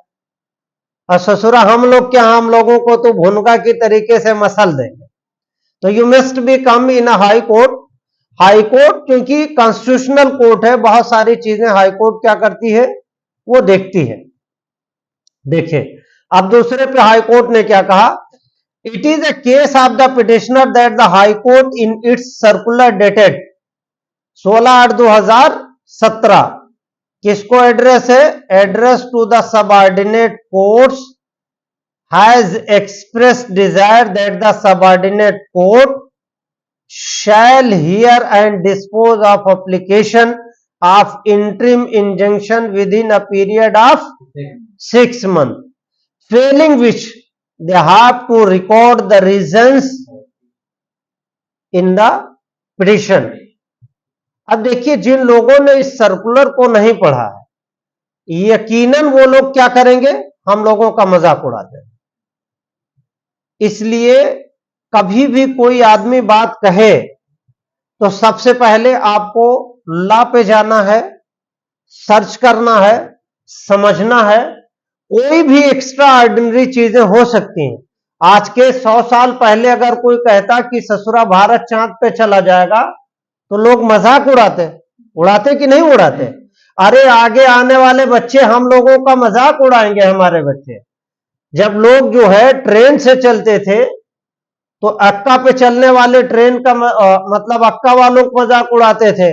और ससुरा हम लोग क्या, हम लोगों को तो भुनगा की तरीके से मसल देंगे. तो you must B come in a high court. High court क्योंकि कॉन्स्टिट्यूशनल कोर्ट है, बहुत सारी चीजें हाई कोर्ट क्या करती है, वो देखती है. देखिए अब दूसरे पे हाई कोर्ट ने क्या कहा. It is a case of the petitioner that the high court in its circular dated 16/8/2017 किसको एड्रेस है, address to the subordinate courts has express desire that the subordinate court shall hear and dispose of application of interim injunction within a period of 6 months, failing which they have to record the reasons in the petition. अब देखिए जिन लोगों ने इस circular को नहीं पढ़ा है, यकीनन वो लोग क्या करेंगे, हम लोगों का मजाक उड़ाते हैं. इसलिए कभी भी कोई आदमी बात कहे तो सबसे पहले आपको लॉ पे जाना है, सर्च करना है, समझना है. कोई भी एक्स्ट्रा ऑर्डिनरी चीजें हो सकती हैं. आज के 100 साल पहले अगर कोई कहता कि ससुरा भारत चांद पे चला जाएगा तो लोग मजाक उड़ाते कि नहीं उड़ाते. अरे आगे आने वाले बच्चे हम लोगों का मजाक उड़ाएंगे. हमारे बच्चे जब लोग जो है ट्रेन से चलते थे तो अक्का पे चलने वाले ट्रेन का मतलब अक्का वालों को मजाक उड़ाते थे.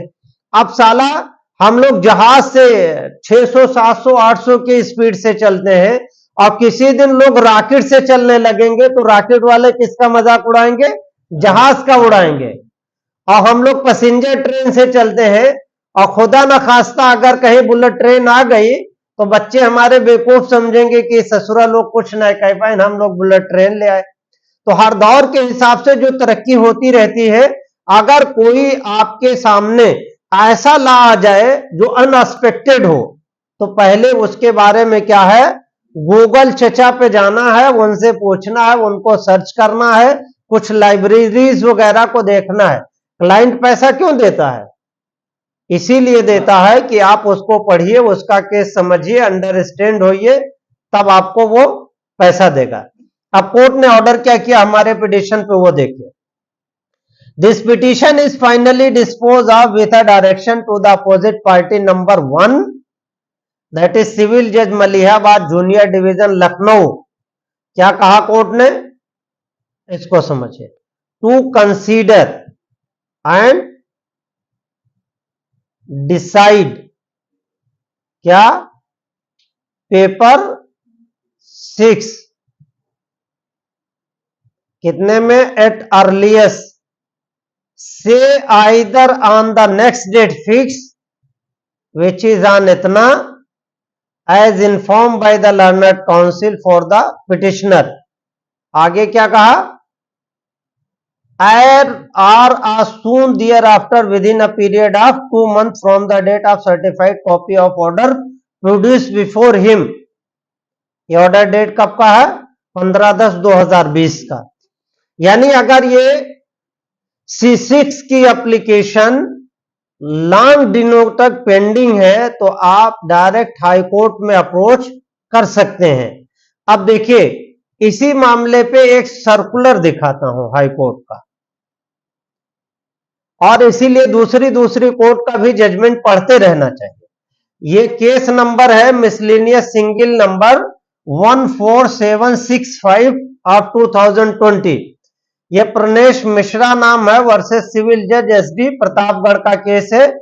अब साला हम लोग जहाज से 600 700 800 की स्पीड से चलते हैं और किसी दिन लोग रॉकेट से चलने लगेंगे तो रॉकेट वाले किसका मजाक उड़ाएंगे, जहाज का उड़ाएंगे. और हम लोग पैसेंजर ट्रेन से चलते हैं और खुदा न खास्ता अगर कहीं बुलेट ट्रेन आ गई तो बच्चे हमारे बेवकूफ समझेंगे कि ससुरा लोग कुछ नहीं कह पाए, हम लोग बुलेट ट्रेन ले आए. तो हर दौर के हिसाब से जो तरक्की होती रहती है, अगर कोई आपके सामने ऐसा ला आ जाए जो अनएक्सपेक्टेड हो तो पहले उसके बारे में क्या है, गूगल चचा पे जाना है, उनसे पूछना है, उनको सर्च करना है, कुछ लाइब्रेरीज वगैरह को देखना है. क्लाइंट पैसा क्यों देता है, इसीलिए देता है कि आप उसको पढ़िए, उसका केस समझिए, अंडरस्टैंड होइए, तब आपको वो पैसा देगा. अब कोर्ट ने ऑर्डर क्या किया हमारे पिटिशन पे, वो देखिए. This petition is finally dispose of with a direction to the opposite party number 1 that is civil जज मलिहाबाद जूनियर डिवीजन लखनऊ. क्या कहा कोर्ट ने, इसको समझिए. टू कंसीडर एंड डिसाइड क्या, पेपर 6 कितने में, एट अर्लिएस्ट से either on the next date fix which is on इतना as inform by the learned counsel for the petitioner. आगे क्या कहा, uh or soon thereafter within a period of 2 months from the date of certified copy of order produce before him. ये order date कब का है, 15/10/2020 का. यानी अगर ये C6 की एप्लीकेशन लॉन्ग दिनों तक पेंडिंग है तो आप डायरेक्ट हाई कोर्ट में अप्रोच कर सकते हैं. अब देखिए इसी मामले पे एक सर्कुलर दिखाता हूं हाई कोर्ट का, और इसीलिए दूसरी कोर्ट का भी जजमेंट पढ़ते रहना चाहिए. ये केस नंबर है मिसलेनियस सिंगल नंबर 14765 ऑफ 2020. ये प्रणेश मिश्रा नाम है वर्सेस सिविल जज SD प्रतापगढ़ का केस है.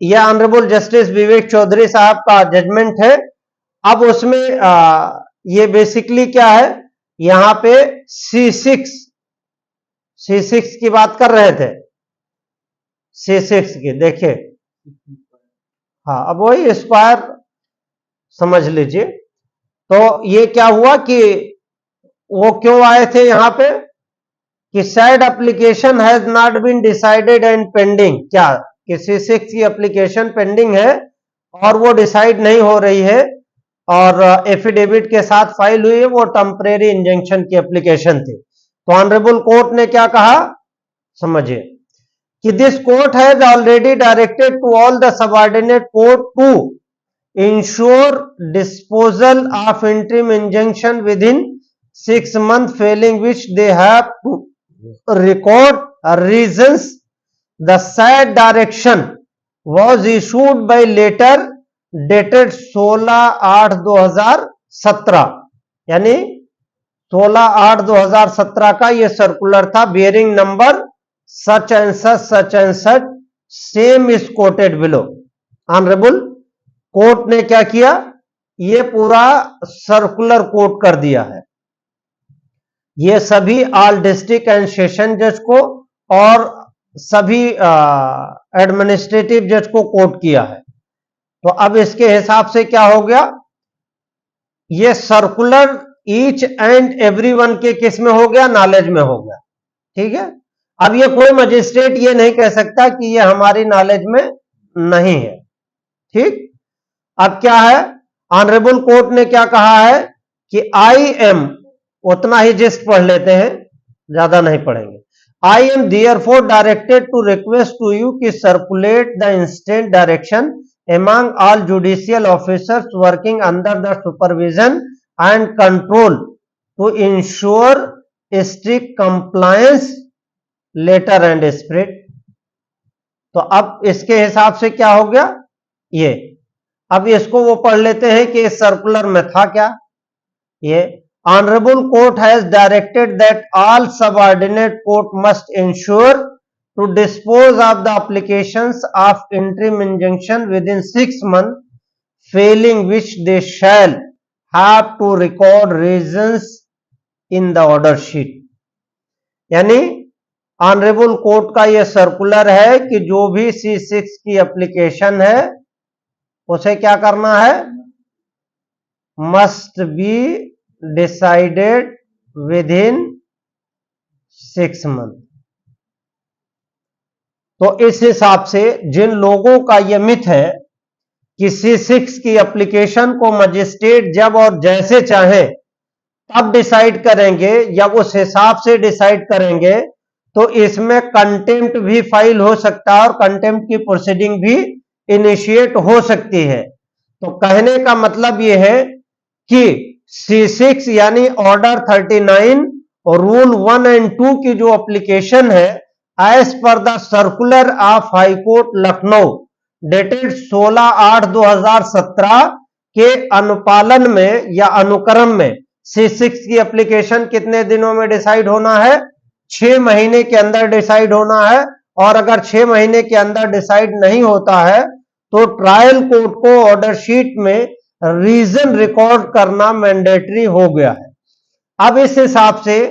यह ऑनरेबल जस्टिस विवेक चौधरी साहब का जजमेंट है. अब उसमें ये बेसिकली क्या है, यहां पे C6 की बात कर रहे थे, C6 की देखिए, हाँ, अब वही स्क्वायर समझ लीजिए। तो ये क्या हुआ कि वो क्यों आए थे यहां पे कि said application has not been decided and pending, क्या किसी सिक्स की एप्लीकेशन पेंडिंग है और वो डिसाइड नहीं हो रही है और एफिडेविट के साथ फाइल हुई है, वो टेम्परेरी इंजंक्शन की एप्लीकेशन थी। तो ऑनरेबल कोर्ट ने क्या कहा, समझिए कि this court has already directed to all the subordinate court to ensure disposal of interim injunction within 6 months, failing which they have to record reasons. The said direction was issued by letter dated 16/8/2017, यानी 16/8/2017 का यह circular था, bearing number such and such, same is coated below. Honourable court ने क्या किया, ये पूरा circular coat कर दिया है, ये सभी ऑल डिस्ट्रिक्ट एंड सेशन जज को और सभी एडमिनिस्ट्रेटिव जज को कोट किया है। तो अब इसके हिसाब से क्या हो गया, ये सर्कुलर ईच एंड एवरीवन के किस में हो गया, नॉलेज में हो गया। ठीक है, अब ये कोई मजिस्ट्रेट ये नहीं कह सकता कि ये हमारी नॉलेज में नहीं है। ठीक, अब क्या है, ऑनरेबल कोर्ट ने क्या कहा है कि आई एम, उतना ही जस्ट पढ़ लेते हैं, ज्यादा नहीं पढ़ेंगे। I am therefore directed to request to you कि circulate the instant direction among all judicial officers working under the supervision and control to ensure strict compliance letter and spirit। तो अब इसके हिसाब से क्या हो गया, ये अब इसको वो पढ़ लेते हैं कि इस सर्कुलर में था क्या। ये honourable court has directed that all subordinate court must ensure to dispose of the applications of interim injunction within 6 months, failing which they shall have to record reasons in the order sheet। यानी honourable court का यह circular है कि जो भी C6 की application है उसे क्या करना है, must be decided with in 6 month. तो इस हिसाब से जिन लोगों का यह मिथ है कि C6 की एप्लीकेशन को मजिस्ट्रेट जब और जैसे चाहे तब डिसाइड करेंगे या उस हिसाब से डिसाइड करेंगे, तो इसमें कंटेम्प्ट भी फाइल हो सकता है और कंटेम्प्ट की प्रोसीडिंग भी इनिशिएट हो सकती है। तो कहने का मतलब यह है कि C6 यानी ऑर्डर 39 और रूल 1 एंड 2 की जो एप्लीकेशन है as per the circular of high court Lucknow dated 16/8/2017 के अनुपालन में या अनुक्रम में C6 की एप्लीकेशन कितने दिनों में डिसाइड होना है, 6 महीने के अंदर डिसाइड होना है। और अगर 6 महीने के अंदर डिसाइड नहीं होता है तो ट्रायल कोर्ट को ऑर्डर शीट में रीजन रिकॉर्ड करना मैंडेटरी हो गया है। अब इस हिसाब से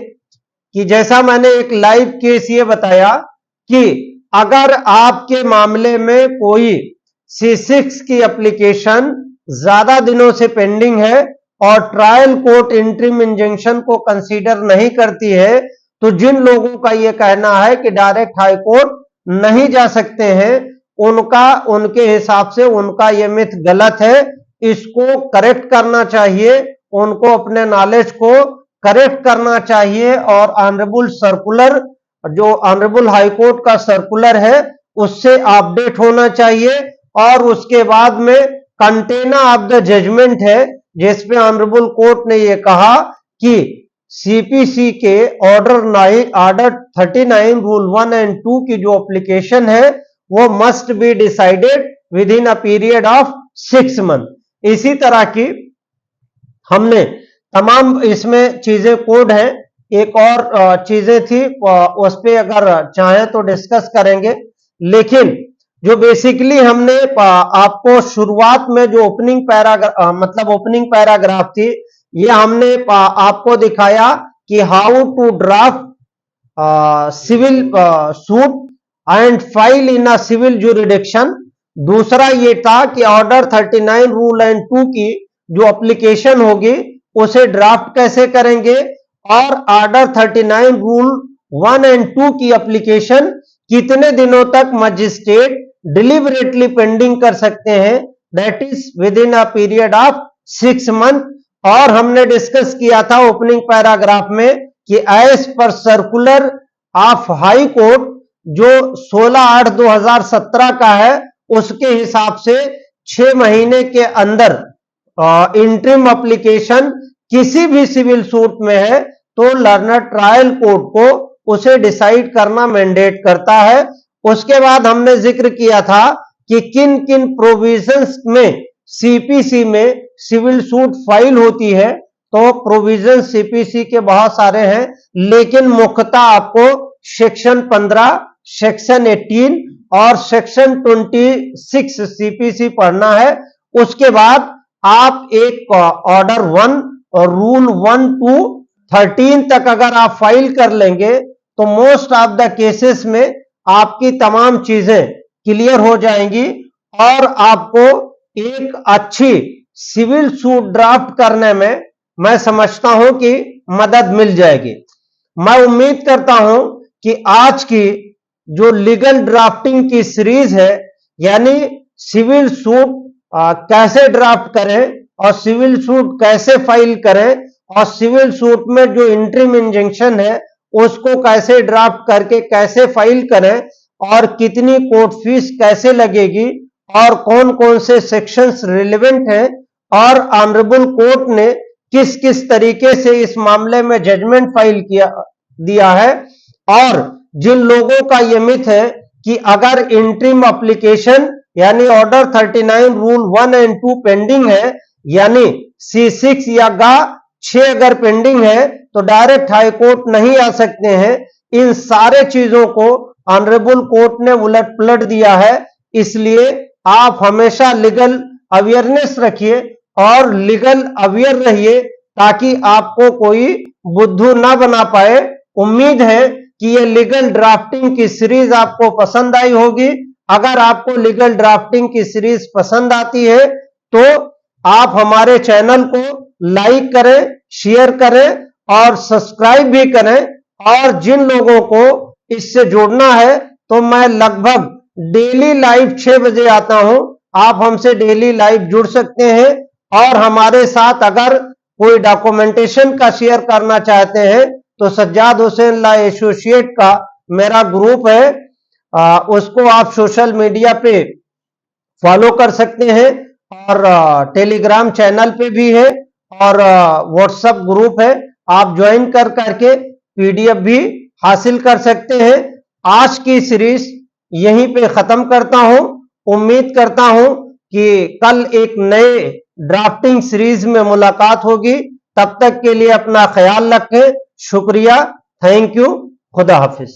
कि जैसा मैंने एक लाइव केस ये बताया कि अगर आपके मामले में कोई C6 की एप्लीकेशन ज्यादा दिनों से पेंडिंग है और ट्रायल कोर्ट इंटरिम इंजंक्शन को कंसीडर नहीं करती है, तो जिन लोगों का यह कहना है कि डायरेक्ट हाई कोर्ट नहीं जा सकते हैं, उनके हिसाब से उनका यह मिथ गलत है। इसको करेक्ट करना चाहिए, उनको अपने नॉलेज को करेक्ट करना चाहिए और ऑनरेबल सर्कुलर, जो ऑनरेबल हाई कोर्ट का सर्कुलर है उससे अपडेट होना चाहिए। और उसके बाद में कंटेना ऑफ द जजमेंट है जिसपे ऑनरेबल कोर्ट ने यह कहा कि सीपीसी के ऑर्डर 39 रूल 1 एंड 2 की जो एप्लीकेशन है वो must be decided within a period of 6 month. इसी तरह की हमने तमाम इसमें चीजें कोड हैं, एक और चीजें थी उस पर अगर चाहें तो डिस्कस करेंगे। लेकिन जो बेसिकली हमने आपको शुरुआत में जो ओपनिंग पैराग्राफ थी, ये हमने आपको दिखाया कि how to draft civil suit and file in a civil jurisdiction. दूसरा ये था कि ऑर्डर 39 रूल एंड 2 की जो एप्लीकेशन होगी उसे ड्राफ्ट कैसे करेंगे, और ऑर्डर 39 रूल 1 एंड 2 की एप्लीकेशन कितने दिनों तक मजिस्ट्रेट डिलिबरेटली पेंडिंग कर सकते हैं, that is with in a period of 6 month. और हमने डिस्कस किया था ओपनिंग पैराग्राफ में कि as per circular of high court जो 16/8/2017 का है उसके हिसाब से 6 महीने के अंदर इंटरिम एप्लीकेशन किसी भी सिविल सूट में है तो लर्नर ट्रायल कोर्ट को उसे डिसाइड करना मैंडेट करता है। उसके बाद हमने जिक्र किया था कि किन किन प्रोविजंस में सीपीसी में सिविल सूट फाइल होती है, तो प्रोविजन सीपीसी के बहुत सारे हैं, लेकिन मुख्यतः आपको सेक्शन 15, सेक्शन 18 और सेक्शन 26 सीपीसी पढ़ना है। उसके बाद आप एक ऑर्डर 1 और रूल 1 to 13 तक अगर आप फाइल कर लेंगे तो मोस्ट ऑफ द केसेस में आपकी तमाम चीजें क्लियर हो जाएंगी और आपको एक अच्छी सिविल सूट ड्राफ्ट करने में मैं समझता हूं कि मदद मिल जाएगी। मैं उम्मीद करता हूं कि आज की जो लीगल ड्राफ्टिंग की सीरीज है, यानी सिविल सूट कैसे ड्राफ्ट करें और सिविल सूट कैसे फाइल करें और सिविल सूट में जो इंटरिम इंजंक्शन है उसको कैसे ड्राफ्ट करके कैसे फाइल करें और कितनी कोर्ट फीस कैसे लगेगी और कौन कौन से सेक्शंस रिलेवेंट हैं और ऑनरेबल कोर्ट ने किस किस तरीके से इस मामले में जजमेंट फाइल दिया है, और जिन लोगों का यह मिथ है कि अगर इंटरिम एप्लीकेशन यानी ऑर्डर 39 रूल 1 एंड 2 पेंडिंग है, यानी C6 या गा 6 अगर पेंडिंग है तो डायरेक्ट हाई कोर्ट नहीं आ सकते हैं, इन सारे चीजों को ऑनरेबल कोर्ट ने उलट पलट दिया है। इसलिए आप हमेशा लीगल अवेयरनेस रखिए और लीगल अवेयर रहिए ताकि आपको कोई बुद्धू ना बना पाए। उम्मीद है कि ये लीगल ड्राफ्टिंग की सीरीज आपको पसंद आई होगी। अगर आपको लीगल ड्राफ्टिंग की सीरीज पसंद आती है तो आप हमारे चैनल को लाइक करें, शेयर करें और सब्सक्राइब भी करें। और जिन लोगों को इससे जुड़ना है तो मैं लगभग डेली लाइव 6 बजे आता हूं, आप हमसे डेली लाइव जुड़ सकते हैं और हमारे साथ अगर कोई डॉक्यूमेंटेशन का शेयर करना चाहते हैं तो सज्जाद हुसैन लॉ एसोसिएट का मेरा ग्रुप है, उसको आप सोशल मीडिया पे फॉलो कर सकते हैं और टेलीग्राम चैनल पे भी है और व्हाट्सएप ग्रुप है, आप ज्वाइन कर करके पीडीएफ भी हासिल कर सकते हैं। आज की सीरीज यहीं पे खत्म करता हूं। उम्मीद करता हूं कि कल एक नए ड्राफ्टिंग सीरीज में मुलाकात होगी। तब तक के लिए अपना ख्याल रखें। शुक्रिया, थैंक यू, खुदा हाफिज।